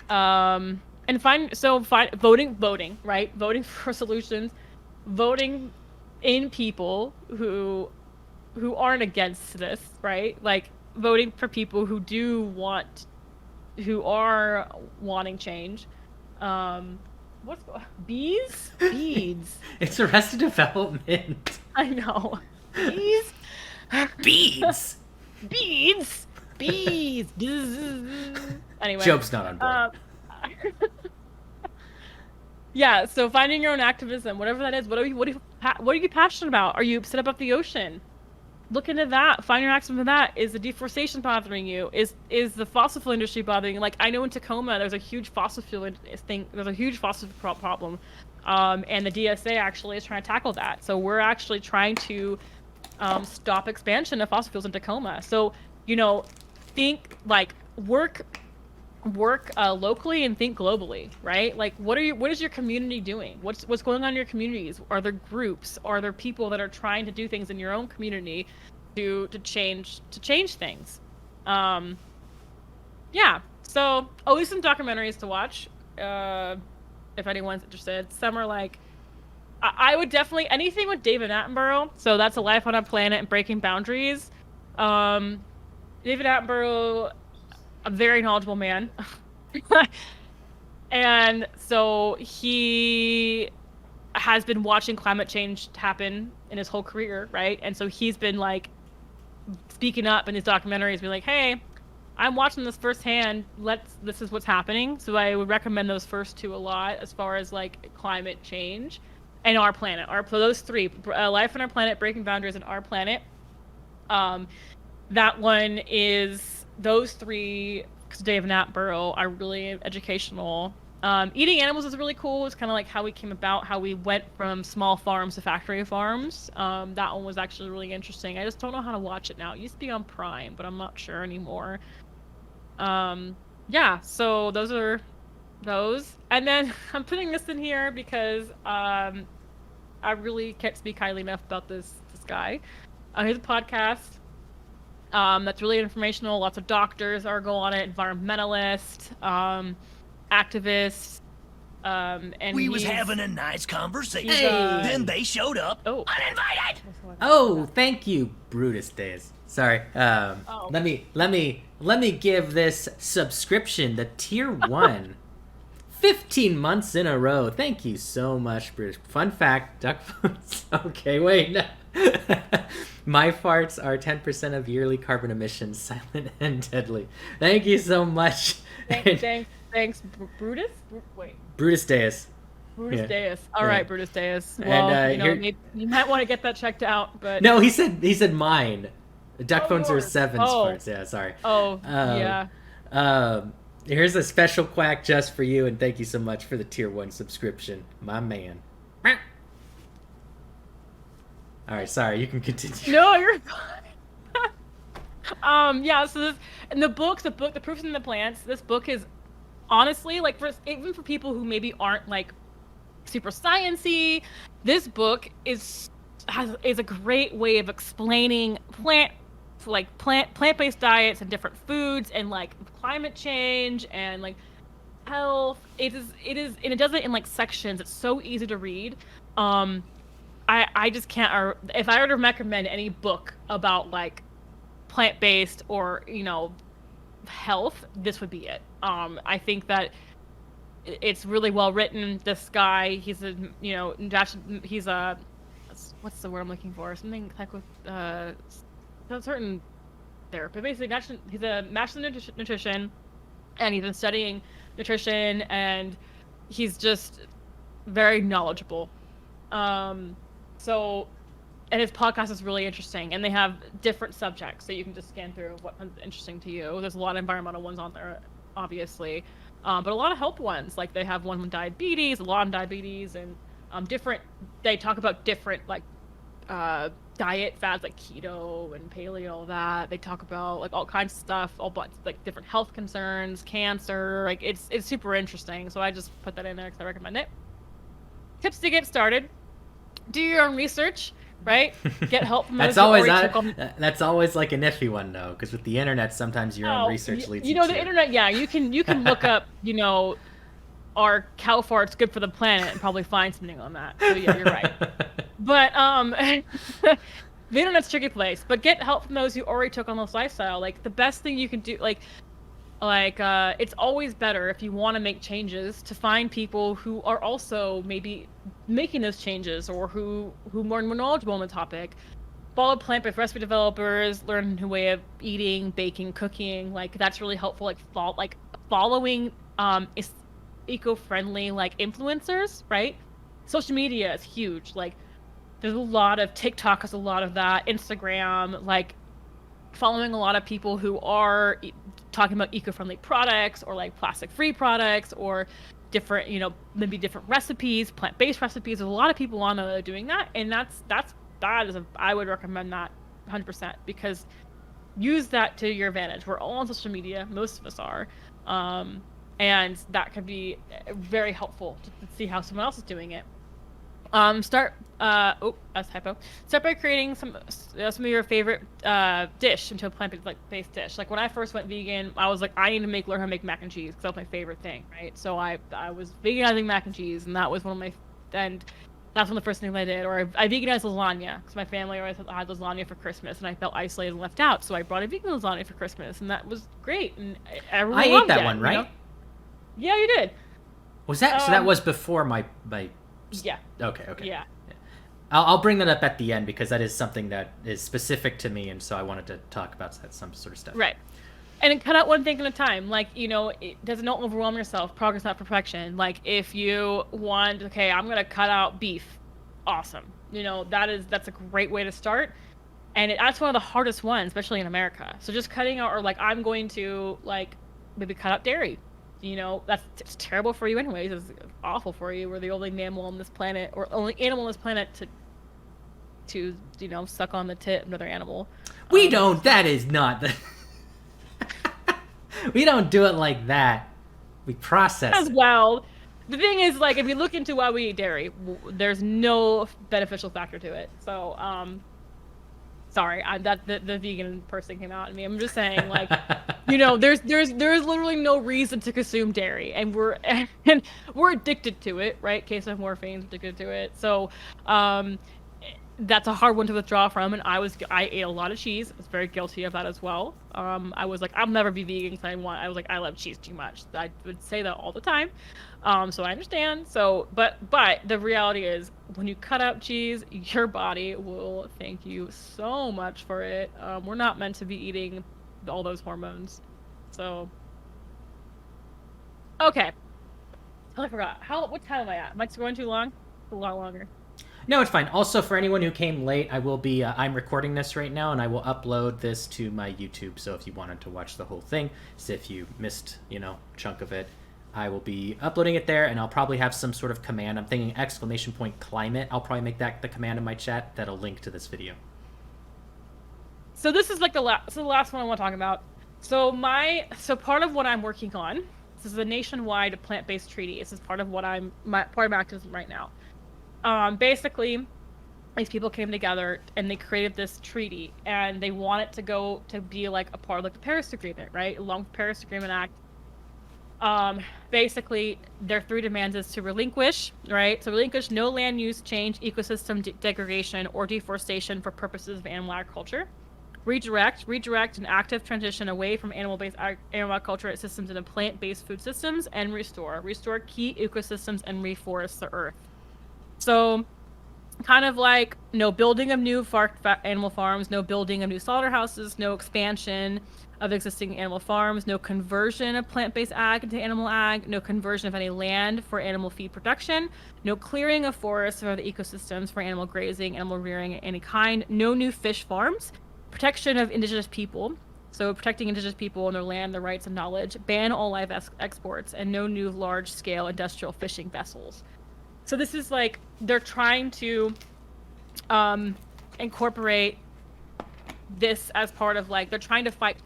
And voting, right? Voting for solutions, voting in people who aren't against this, right? Like voting for people who are wanting change. What's bees? Beads. It's Arrested Development. I know. Bees. Beads. Beads. Bees. Anyway. Joke's not on board. Yeah, so finding your own activism, whatever that is. What are you passionate about? Are you upset about the ocean? Look into that. Find your activism in that. Is the deforestation bothering you? Is the fossil fuel industry bothering you? Like, I know in Tacoma there's a huge fossil fuel thing. There's a huge fossil fuel problem, and the DSA actually is trying to tackle that. So we're actually trying to stop expansion of fossil fuels in Tacoma. So, you know, think like work locally and think globally, right? Like, what is your community doing? What's going on in your communities? Are there groups? Are there people that are trying to do things in your own community to change things? Yeah. So always some documentaries to watch, if anyone's interested. Some are like, I would definitely, anything with David Attenborough. So that's A Life on a Planet and Breaking Boundaries. David Attenborough, a very knowledgeable man. And so he has been watching climate change happen in his whole career, right? And so he's been like speaking up in his documentaries, being like, hey, I'm watching this firsthand. This is what's happening. So I would recommend those first two a lot as far as like climate change and Our Planet. So those three, Life on Our Planet, Breaking Boundaries, and Our Planet. That one is those three, because David Attenborough are really educational. Eating Animals is really cool. It's kind of like how we came about, how we went from small farms to factory farms. That one was actually really interesting. I just don't know how to watch it now. It used to be on Prime, but I'm not sure anymore. Yeah, so those are those. And then I'm putting this in here because I really can't speak highly enough about this guy. He has a podcast that's really informational. Lots of doctors go on it, environmentalists, activists, and we was having a nice conversation. Hey. Then they showed up uninvited. Oh, thank you, Brutus Days. Sorry. Let me give this subscription the tier 1. 15 months in a row. Thank you so much, Brutus. Fun fact, duck farts. Okay, wait. No. My farts are 10% of yearly carbon emissions, silent and deadly. Thank you so much. Thanks, Brutus? Wait. Brutus Deus. Brutus Yeah. Deus. All right, Brutus Deus. And, Well, you might want to get that checked out, but... No, he said mine. Duck phones are yours. 7's farts. Yeah, sorry. Yeah. Here's a special quack just for you, and thank you so much for the tier 1 subscription, my man. All right, sorry, you can continue. No, you're fine. Yeah, so this, and the book, The Proofs in the Plants, this book is honestly, like, even for people who maybe aren't, like, super science-y, this book is a great way of explaining plant-based diets and different foods and, like, climate change and, like, health. It is, and it does it in, like, sections. It's so easy to read. I just can't, if I were to recommend any book about, like, plant-based or, you know, health, this would be it. I think that it's really well written. This guy, he's a what's the word I'm looking for? Something like with a certain therapy. Basically, he's a master in nutrition, and he's been studying nutrition, and he's just very knowledgeable. So, and his podcast is really interesting, and they have different subjects, so you can just scan through what one's interesting to you. There's a lot of environmental ones on there, obviously. But a lot of health ones, like they have one with diabetes, a lot of diabetes, and they talk about different like diet fads like keto and paleo, all that. They talk about like all kinds of stuff, all but like different health concerns, cancer. Like it's super interesting. So I just put that in there because I recommend it. Tips to get started: do your own research, right? Get help from those That's who always already took on... that's always like an iffy one though, because with the internet, sometimes your own research leads you know, to... the internet. Yeah, you can look up, you know, are cow farts good for the planet and probably find something on that. So yeah, you're right. But the internet's a tricky place. But get help from those who already took on this lifestyle. Like the best thing you can do, like it's always better if you want to make changes to find people who are also maybe making those changes or who are more knowledgeable on the topic. Follow plant-based recipe developers, learn a new way of eating, baking, cooking. Like that's really helpful. Like following eco-friendly like influencers, right? Social media is huge. Like there's a lot of TikTok has a lot of that, Instagram, like following a lot of people who are talking about eco-friendly products or like plastic-free products or different, you know, maybe different recipes, plant-based recipes. There's a lot of people on there that are doing that, and I would recommend that 100% because use that to your advantage. We're all on social media, most of us are, and that can be very helpful to see how someone else is doing it. Start by creating some of your favorite dish into a plant-based dish. Like when I first went vegan, I was like, I need to learn how to make mac and cheese because that was my favorite thing, right? So I was veganizing mac and cheese, and that was and that's one of the first things I did. Or I veganized lasagna because my family always had lasagna for Christmas, and I felt isolated and left out. So I brought a vegan lasagna for Christmas, and that was great. And everyone I loved ate that it, one, right? You know? Yeah, you did. Was that so? That was before my. Yeah. Okay. Yeah. I'll bring that up at the end because that is something that is specific to me, and so I wanted to talk about some sort of stuff. Right. And cut out one thing at a time. Like, you know, don't overwhelm yourself. Progress, not perfection. Like, if you want, okay, I'm going to cut out beef. Awesome. You know, that's a great way to start. And that's one of the hardest ones, especially in America. So just cutting out, or like, I'm going to, like, maybe cut out dairy. You know, it's terrible for you anyways. It's awful for you. We're the only mammal on this planet, or only animal on this planet to you know, suck on the tit of another animal. We don't. That is not the... We don't do it like that. We process as well. The thing is, like, if you look into why we eat dairy, there's no beneficial factor to it. So, sorry, the vegan person came out at me. I'm just saying, like, you know, there's literally no reason to consume dairy, and we're addicted to it, right? Case of morphine's addicted to it. So, that's a hard one to withdraw from, and I ate a lot of cheese. I was very guilty of that as well. I was like, I'll never be vegan because I was like, I love cheese too much. I would say that all the time. So I understand. So, but the reality is, when you cut out cheese, your body will thank you so much for it. We're not meant to be eating all those hormones. So, okay. I forgot. What time am I at? Am I going too long? A lot longer. No, it's fine. Also, for anyone who came late, I will be... I'm recording this right now, and I will upload this to my YouTube. So if you wanted to watch the whole thing, so if you missed, you know, a chunk of it, I will be uploading it there, and I'll probably have some sort of command. I'm thinking !climate. I'll probably make that the command in my chat that'll link to this video. So this is like the last one I want to talk about. So part of what I'm working on, this is a nationwide plant-based treaty. This is part of what part of my activism right now. Basically, these people came together and they created this treaty, and they want it to be like a part of like the Paris Agreement, right? Along with the Paris Agreement Act. Basically, their 3 demands is to relinquish, right? So relinquish no land use change, ecosystem degradation, or deforestation for purposes of animal agriculture. Redirect an active transition away from animal-based animal agriculture systems into plant-based food systems, and restore key ecosystems and reforest the earth. So, kind of like no building of new animal farms, no building of new slaughterhouses, no expansion of existing animal farms, no conversion of plant-based ag into animal ag, no conversion of any land for animal feed production, no clearing of forests or other ecosystems for animal grazing, animal rearing of any kind, no new fish farms, protection of indigenous people, So protecting indigenous people and their land, their rights and knowledge, ban all live exports, and no new large-scale industrial fishing vessels. So this is like they're trying to incorporate this as part of like they're trying to fight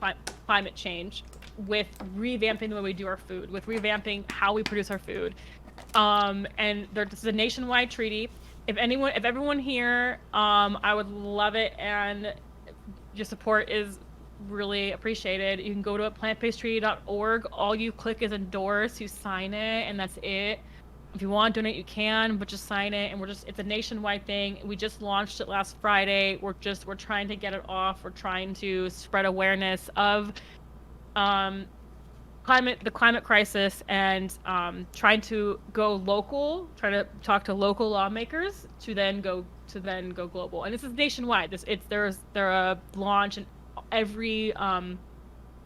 climate change with revamping the way we do our food, with revamping how we produce our food. And this is a nationwide treaty. If everyone here, I would love it, and your support is really appreciated. You can go to plantbasedtreaty.org. All you click is endorse. You sign it, and that's it. If you want to donate, you can, but just sign it. And it's a nationwide thing. We just launched it last Friday. We're trying to get it off. We're trying to spread awareness of the climate crisis, and trying to go local, try to talk to local lawmakers to then go global. And this is nationwide. There's a launch in every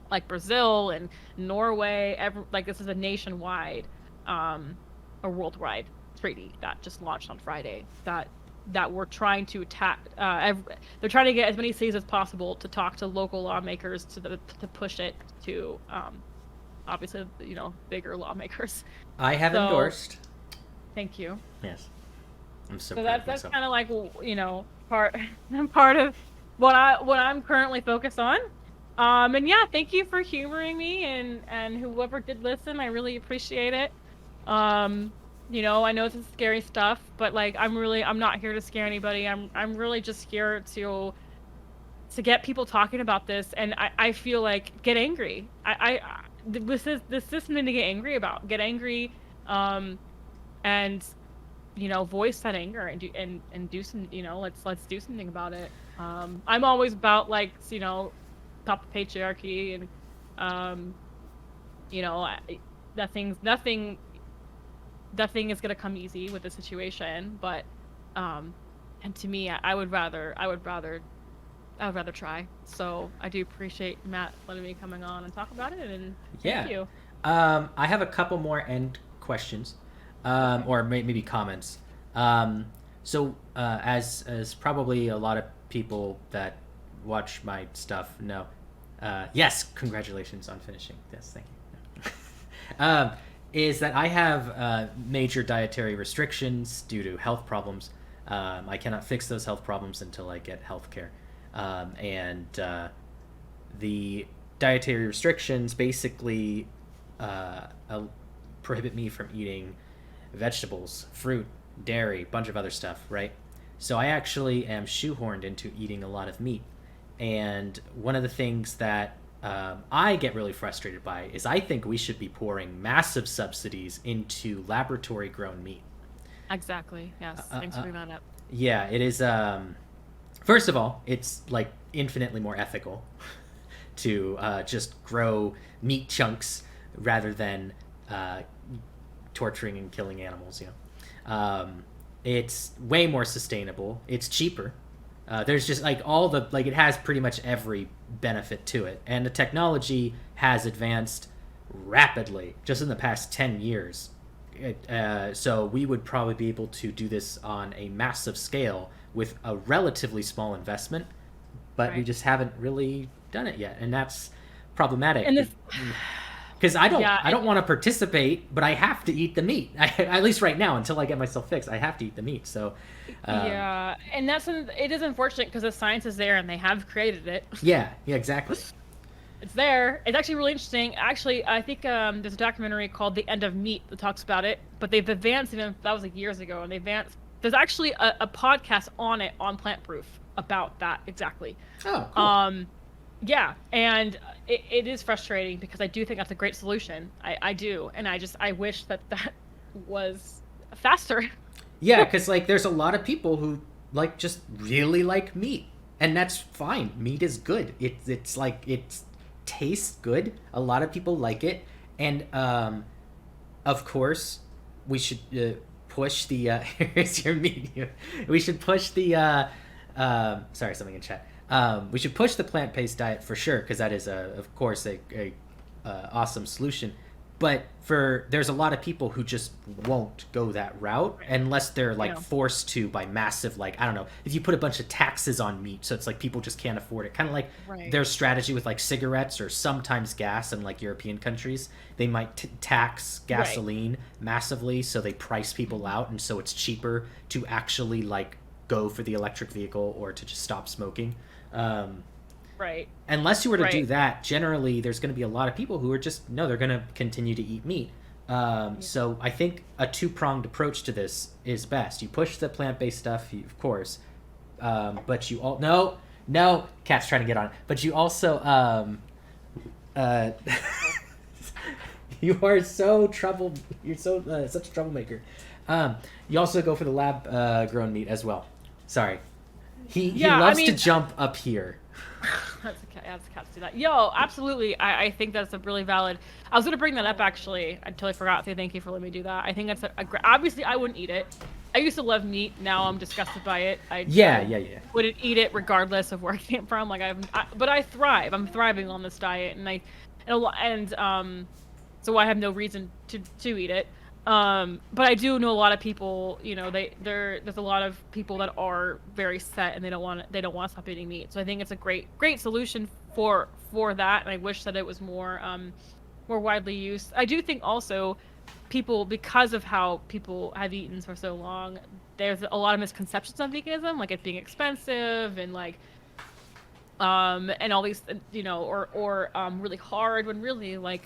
like Brazil and Norway. This is a nationwide a worldwide treaty that just launched on Friday that we're trying to attack. They're trying to get as many cities as possible to talk to local lawmakers to push it to obviously bigger lawmakers. I have endorsed. Thank you. Yes, I'm so So proud of that's myself. kind of like part of what I'm currently focused on. And yeah, thank you for humoring me, and whoever did listen, I really appreciate it. I know this is scary stuff, but like I'm not here to scare anybody. I'm really just here to get people talking about this, and I feel like get angry. This is something to get angry about. Get angry, and voice that anger and do some. Let's do something about it. I'm always about stop the patriarchy, and nothing is gonna come easy with the situation, but and to me, I would rather try. So I do appreciate Matt letting me coming on and talk about it, and thank you. I have a couple more end questions, or maybe comments. So as probably a lot of people that watch my stuff know, yes, congratulations on finishing this. Thank you. Is that I have major dietary restrictions due to health problems. I cannot fix those health problems until I get health care. And the dietary restrictions basically prohibit me from eating vegetables, fruit, dairy, bunch of other stuff, right? So I actually am shoehorned into eating a lot of meat. And one of the things that I get really frustrated by is I think we should be pouring massive subsidies into laboratory grown meat. Exactly. Yes. Thanks for bringing that up. Yeah, it is. First of all, it's like infinitely more ethical to just grow meat chunks rather than torturing and killing animals. It's way more sustainable. It's cheaper. There's just it has pretty much every benefit to it, and the technology has advanced rapidly just in the past 10 years. So we would probably be able to do this on a massive scale with a relatively small investment, but we just haven't really done it yet, and that's problematic. And because I don't want to participate, but I have to eat the meat. At least right now, until I get myself fixed, I have to eat the meat. So yeah, and it is unfortunate because the science is there and they have created it. Yeah, exactly. It's there. It's actually really interesting. Actually, I think there's a documentary called The End of Meat that talks about it, but they've advanced even, that was like years ago, and there's actually a podcast on it on Plant Proof about that exactly. Oh, cool. Yeah, and it is frustrating because I do think that's a great solution. I do, and I wish that was faster. Yeah, because there's a lot of people who just really like meat, and that's fine. Meat is good. It's tastes good. A lot of people like it, and of course, we should push the. Here's your meat. We should push the. Sorry, something in chat. We should push the plant-based diet for sure, because that is of course a awesome solution. But there's a lot of people who just won't go that route unless they're like forced to by massive, like, I don't know, if you put a bunch of taxes on meat, so it's like people just can't afford it. Kind of like their strategy with like cigarettes or sometimes gas in like European countries. They might tax gasoline massively, so they price people out, and so it's cheaper to actually like go for the electric vehicle or to just stop smoking. Right. Unless you were to do that, generally there's going to be a lot of people who are just, no, they're going to continue to eat meat. So I think a two-pronged approach to this is best. You push the plant-based stuff, of course, but you no, Cat's trying to get on it. But you also, you are so trouble. You're so such a troublemaker. You also go for the lab grown meat as well. Sorry, he loves to jump up here. That's a cat to do that. Yo, absolutely. I think that's a really valid. I was gonna bring that up actually. I totally forgot. So thank you for letting me do that. I think that's obviously I wouldn't eat it. I used to love meat. Now I'm disgusted by it. I wouldn't eat it regardless of where I came from. Like but I thrive. I'm thriving on this diet, so I have no reason to eat it. But I do know a lot of people, you know, there's a lot of people that are very set and they don't want to stop eating meat. So I think it's a great solution for that. And I wish that it was more widely used. I do think also people, because of how people have eaten for so long, there's a lot of misconceptions on veganism, like it being expensive and like, and all these, you know, or really hard, when really like,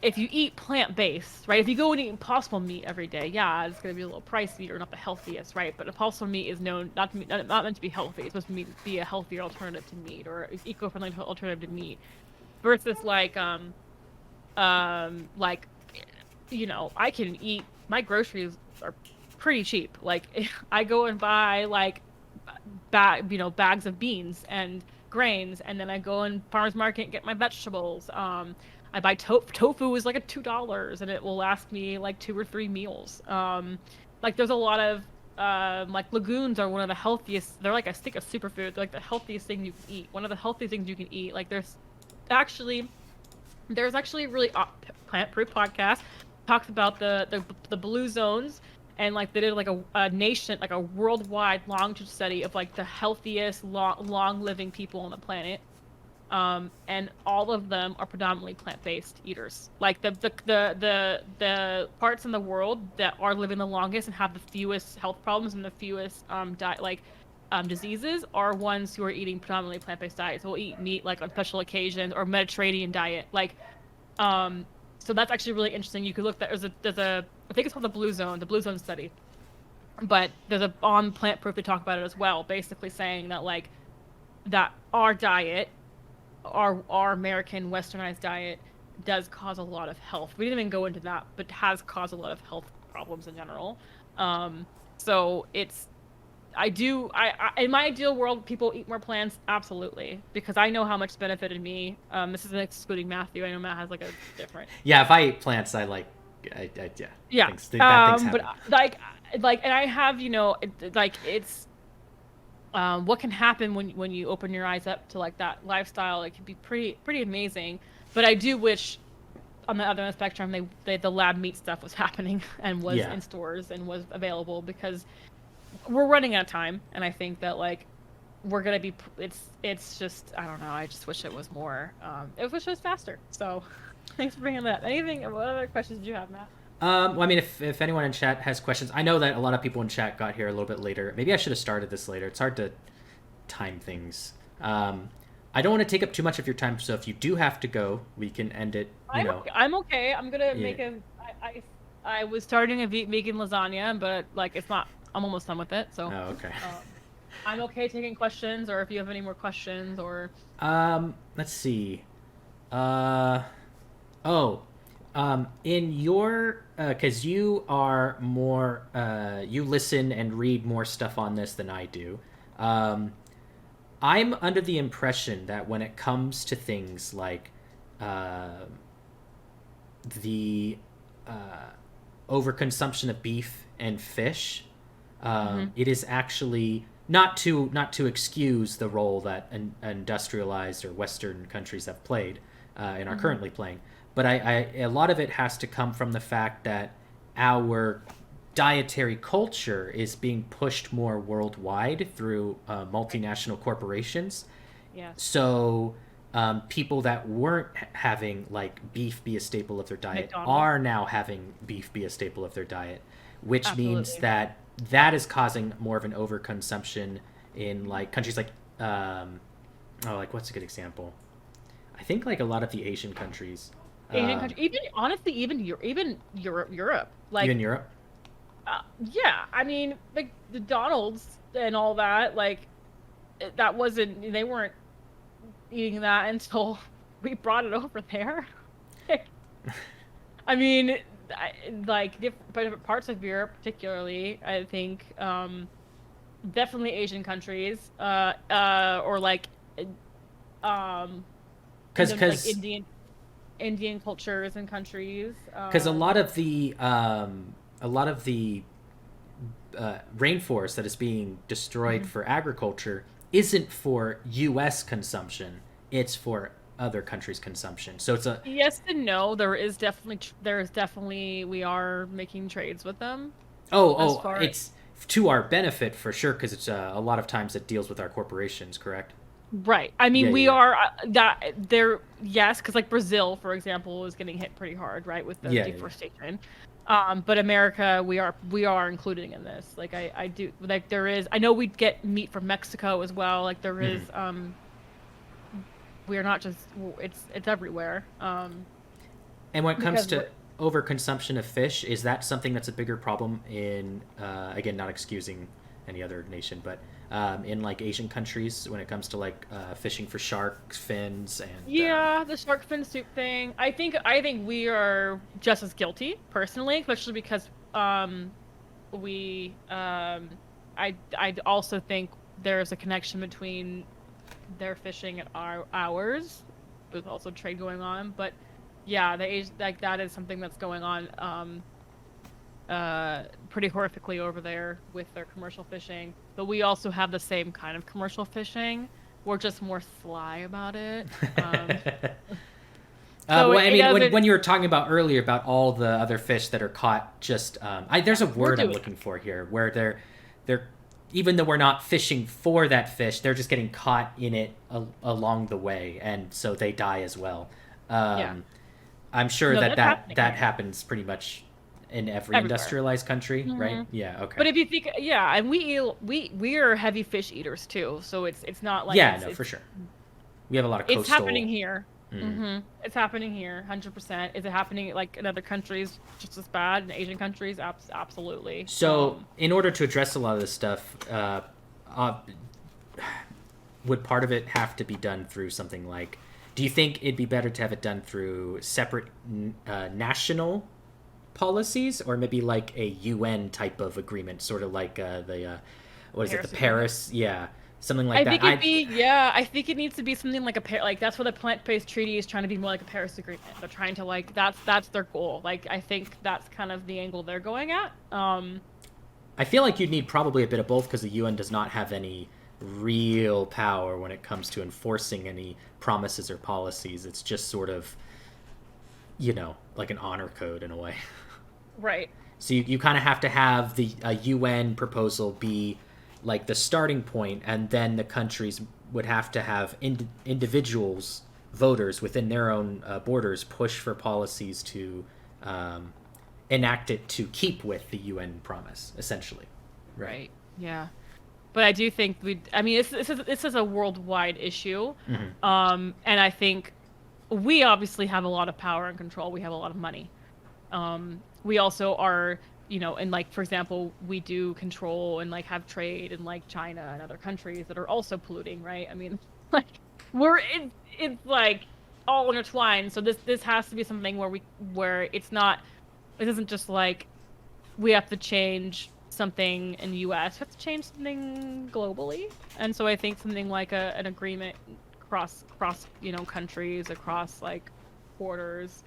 if you eat plant-based, right? If you go and eat Impossible meat every day, yeah, it's going to be a little pricey or not the healthiest, right? But Impossible meat is known not meant to be healthy. It's supposed to be a healthier alternative to meat, or eco-friendly alternative to meat. Versus like, you know, I can eat, my groceries are pretty cheap. Like, I go and buy like bags of beans and grains, and then I go in farmer's market and get my vegetables. I buy tofu is like $2 and it will last me like 2 or 3 meals. Like there's a lot of like legumes are one of the healthiest. They're like a stick of superfood. They're like the healthiest thing you can eat. One of the healthiest things you can eat. Like there's actually a really Plant Proof podcast talks about the blue zones, and like they did like a nation, like a worldwide longitude study of like the healthiest long living people on the planet. And all of them are predominantly plant-based eaters. Like the parts in the world that are living the longest and have the fewest health problems and the fewest diseases are ones who are eating predominantly plant-based diets. Will eat meat like on special occasions, or Mediterranean diet. Like, so that's actually really interesting. You could look. There's a I think it's called the Blue Zone study. But there's on Plant Proof they talk about it as well, basically saying that like that our diet, our American westernized diet, does cause a lot of health. We didn't even go into that, but has caused a lot of health problems in general. So it's, I in my ideal world, people eat more plants, absolutely, because I know how much it's benefited me. This isn't excluding Matthew. I know Matt has like a different. Yeah, if I eat plants, I like, yeah. Bad things happen. But like, and I have, you know, it's. What can happen when you open your eyes up to like that lifestyle? It can be pretty amazing. But I do wish, on the other end of the spectrum, the lab meat stuff was happening and was in stores and was available, because we're running out of time, and I think that like we're gonna be. It's just, I don't know. I just wish it was more. I wish it was faster. So, thanks for bringing that. What other questions did you have, Matt? Well, I mean, if anyone in chat has questions, I know that a lot of people in chat got here a little bit later. Maybe I should have started this later. It's hard to time things. I don't want to take up too much of your time, so if you do have to go, we can end it. I'm okay. I'm gonna make I was starting a vegan lasagna, but like it's not. I'm almost done with it. So. Oh, okay. I'm okay taking questions, or if you have any more questions, or. Let's see. In your, because you are more, you listen and read more stuff on this than I do. I'm under the impression that when it comes to things like the overconsumption of beef and fish, it is actually not to excuse the role that industrialized or Western countries have played and are currently playing. but a lot of it has to come from the fact that our dietary culture is being pushed more worldwide through multinational corporations. Yes. So people that weren't having like beef be a staple of their diet McDonald's. are now having beef be a staple of their diet, which means Absolutely. that is causing more of an overconsumption in like countries like like what's a good example? I think like a lot of the Asian countries. Asian country, even honestly, even Europe, like Even Europe. yeah. I mean, like the Donalds and all that, like that wasn't. They weren't eating that until we brought it over there. I mean, like different parts of Europe, particularly, I think, definitely Asian countries, or like, Because like Indian cultures and countries. Because a lot of the rainforest that is being destroyed for agriculture isn't for U.S. consumption; it's for other countries' consumption. So it's a yes and no. There is definitely we are making trades with them. it's to our benefit for sure because it's a lot of times it deals with our corporations, correct? Right. I mean, we yeah. are that there. Yes, because like Brazil, for example, is getting hit pretty hard, right, with the deforestation. But America, we are including in this. Like I do like there is. I know we get meat from Mexico as well. Like there is. We are not just. It's everywhere. And when it comes to overconsumption of fish, is that something that's a bigger problem in again, not excusing any other nation, but in like Asian countries when it comes to like fishing for shark fins and the shark fin soup thing. I think we are just as guilty personally, especially because we I also think there's a connection between their fishing and ours. There's also trade going on, but yeah, like that is something that's going on pretty horrifically over there with their commercial fishing. But we also have the same kind of commercial fishing. We're just more sly about it. Well, I mean, when you were talking about earlier about all the other fish that are caught, just there's a word I'm looking for here, where they're even though we're not fishing for that fish, they're just getting caught in it along the way, and so they die as well. I'm sure that happens pretty much in every industrialized country, right? Yeah, okay. But if you think, and we are heavy fish eaters too, so it's not like for sure. We have a lot of coastal. It's happening here. It's happening here, 100%. Is it happening like in other countries just as bad? In Asian countries, absolutely. So, in order to address a lot of this stuff, would part of it have to be done through something like? Do you think it'd be better to have it done through separate national policies, or maybe like a UN type of agreement, sort of like the Paris? Yeah. Something like that. I think it needs to be something like like that's what the plant-based treaty is trying to be, more like a Paris agreement. They're trying to like that's their goal. Like I think that's kind of the angle they're going at. I feel like you'd need probably a bit of both because the UN does not have any real power when it comes to enforcing any promises or policies. It's just sort of, like an honor code in a way. Right. So you kind of have to have the UN proposal be like the starting point, and then the countries would have to have individuals, voters within their own borders, push for policies to enact it to keep with the UN promise, essentially. Right. Yeah. But I do think this is a worldwide issue, and I think we obviously have a lot of power and control. We have a lot of money. We also are. And like, for example, we do control and like have trade in like China and other countries that are also polluting, right? I mean, like it's like all intertwined. So this has to be something where it isn't just like we have to change something in the U.S. We have to change something globally. And so I think something like an agreement across countries, across like borders,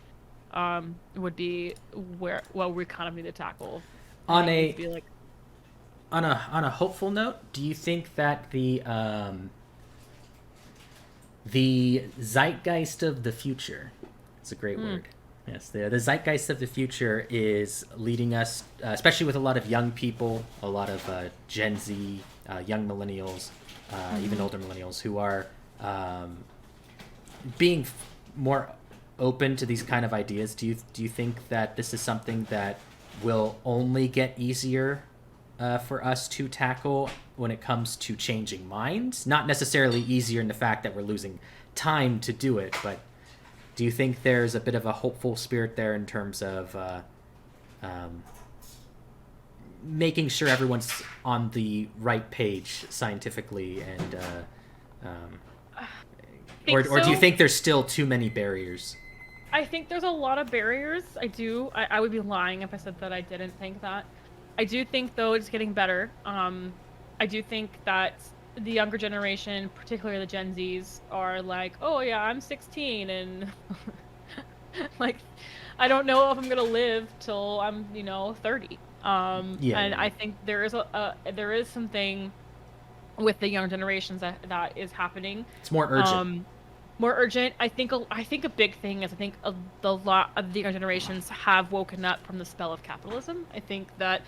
would be where we kind of need to tackle. On a hopeful note, do you think that the zeitgeist of the future, it's a great word, Yes, the zeitgeist of the future is leading us, especially with a lot of young people, a lot of Gen Z, young millennials, even older millennials, who are being more open to these kind of ideas. Do you think that this is something that will only get easier for us to tackle when it comes to changing minds? Not necessarily easier in the fact that we're losing time to do it, but do you think there's a bit of a hopeful spirit there in terms of making sure everyone's on the right page scientifically, and or do you think there's still too many barriers? I think there's a lot of barriers. I do. I would be lying if I said that I didn't think that. I do think, though, it's getting better. I do think that the younger generation, particularly the Gen Zs, are like, oh yeah, I'm 16 and like, I don't know if I'm gonna live till I'm 30. And I think there is something with the younger generations that is happening. It's more urgent. More urgent. I think a big thing is a lot of the younger generations have woken up from the spell of capitalism. I think that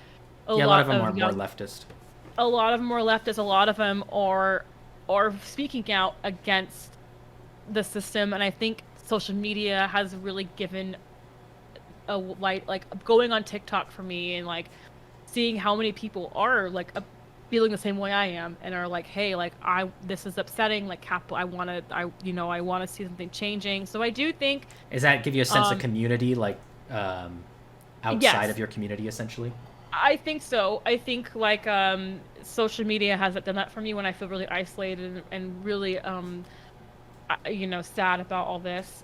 a lot of them are more leftist. A lot of them are leftist. A lot of them are speaking out against the system, and I think social media has really given a light, like going on TikTok for me, and like seeing how many people are like feeling the same way I am, and are like, hey, like this is upsetting. Like I want to see something changing. So I do think. Does that give you a sense of community, like outside of your community, essentially? I think so. I think like social media has done that for me when I feel really isolated and really sad about all this.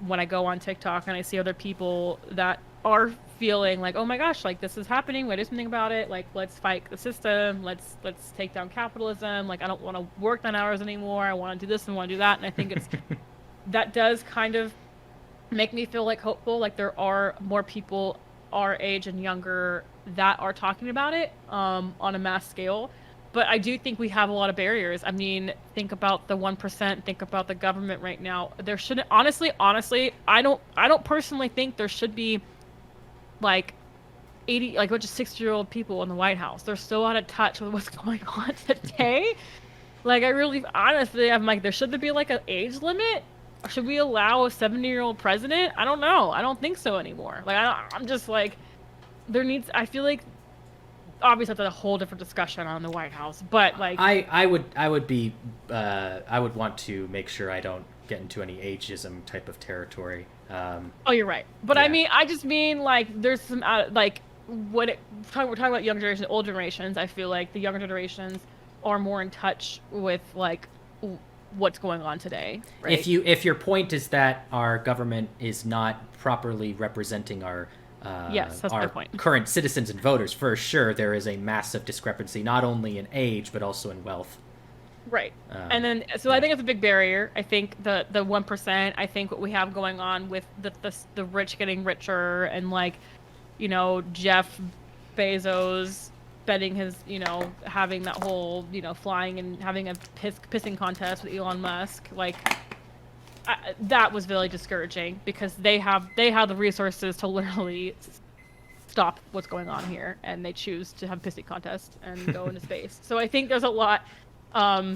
When I go on TikTok and I see other people that are feeling like, oh my gosh, like this is happening, we do something about it, like let's fight the system, let's take down capitalism, like I don't want to work 9 hours anymore, I want to do this and want to do that. And I think it's that does kind of make me feel like hopeful, like there are more people our age and younger that are talking about it on a mass scale. But I do think we have a lot of barriers. I mean, think about the 1%, think about the government right now. There shouldn't, honestly, I don't personally think there should be like 80, like a bunch of 60-year-old people in the White House. They're so out of touch with what's going on today. Like, I really, honestly, I'm like, there should be like an age limit? Should we allow a 70-year-old president? I don't know. I don't think so anymore. Like, I'm just like, I feel like, obviously that's a whole different discussion on the White House, but like I would want to make sure I don't get into any ageism type of territory. Oh, you're right, but yeah. I just mean like there's some like we're talking about young generations, old generations. I feel like the younger generations are more in touch with like what's going on today. Right? If your point is that our government is not properly representing our yes, that's our my point. Current citizens and voters, for sure, there is a massive discrepancy, not only in age, but also in wealth. Right. And then, so I think it's a big barrier. I think the 1%, I think what we have going on with the rich getting richer and like, Jeff Bezos betting his, having that whole, flying and having a pissing contest with Elon Musk, like, that was really discouraging because they have the resources to literally stop what's going on here, and they choose to have a pissing contest and go into space. So I think there's a lot that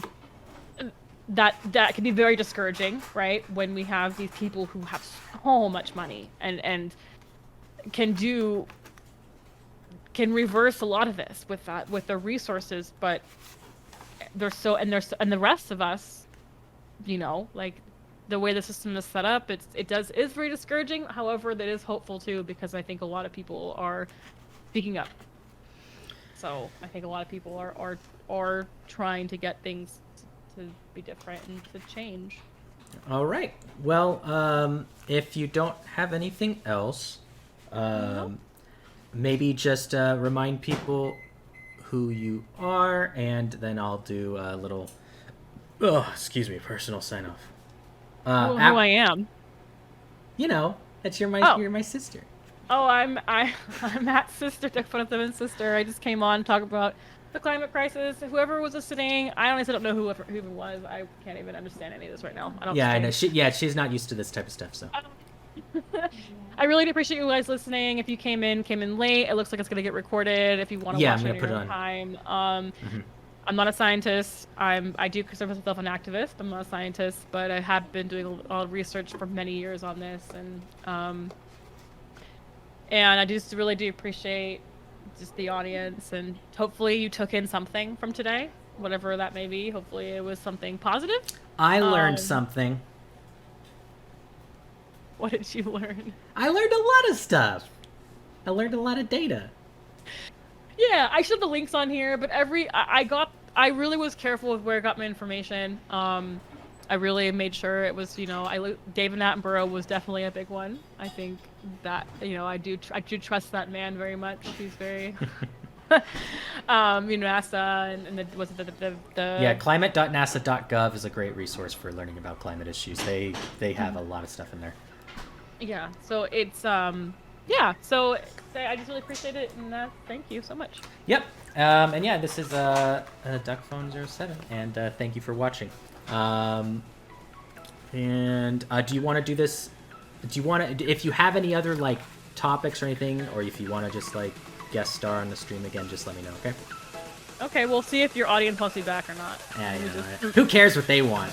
can be very discouraging, right? When we have these people who have so much money and can reverse a lot of this with their resources, but and the rest of us, like. The way the system is set up, is very discouraging. However, that is hopeful too, because I think a lot of people are speaking up. So I think a lot of people are trying to get things to be different and to change. All right. Well, if you don't have anything else, maybe just remind people who you are, and then I'll do a little, personal sign off. Who I am. That's you're my sister. Oh, I'm Matt's sister, Deck107's sister. I just came on to talk about the climate crisis. Whoever was listening, I honestly don't know who even was. I can't even understand any of this right now. I know. She's not used to this type of stuff, so. I really appreciate you guys listening. If you came in late, it looks like it's gonna get recorded. If you want to Yeah, watch I'm it gonna in put your it own on. time, I'm not a scientist. I do consider myself an activist. I'm not a scientist, but I have been doing a lot of research for many years on this, and I just really do appreciate just the audience, and hopefully you took in something from today, whatever that may be. Hopefully it was something positive. I learned something. What did you learn? I learned a lot of stuff. I learned a lot of data. Yeah, I should have the links on here, but I really was careful with where I got my information. I really made sure it was, David Attenborough was definitely a big one. I think that, I do trust that man very much. He's very, NASA and was it the Yeah, climate.nasa.gov is a great resource for learning about climate issues. They have a lot of stuff in there. Yeah, so it's yeah, so I just really appreciate it, and thank you so much. Yep. And yeah, this is DuckPhone07, and thank you for watching. And do you want to do this? Do you want to? If you have any other like topics or anything, or if you want to just like guest star on the stream again, just let me know. Okay. Okay, we'll see if your audience wants me back or not. Yeah. Who cares what they want?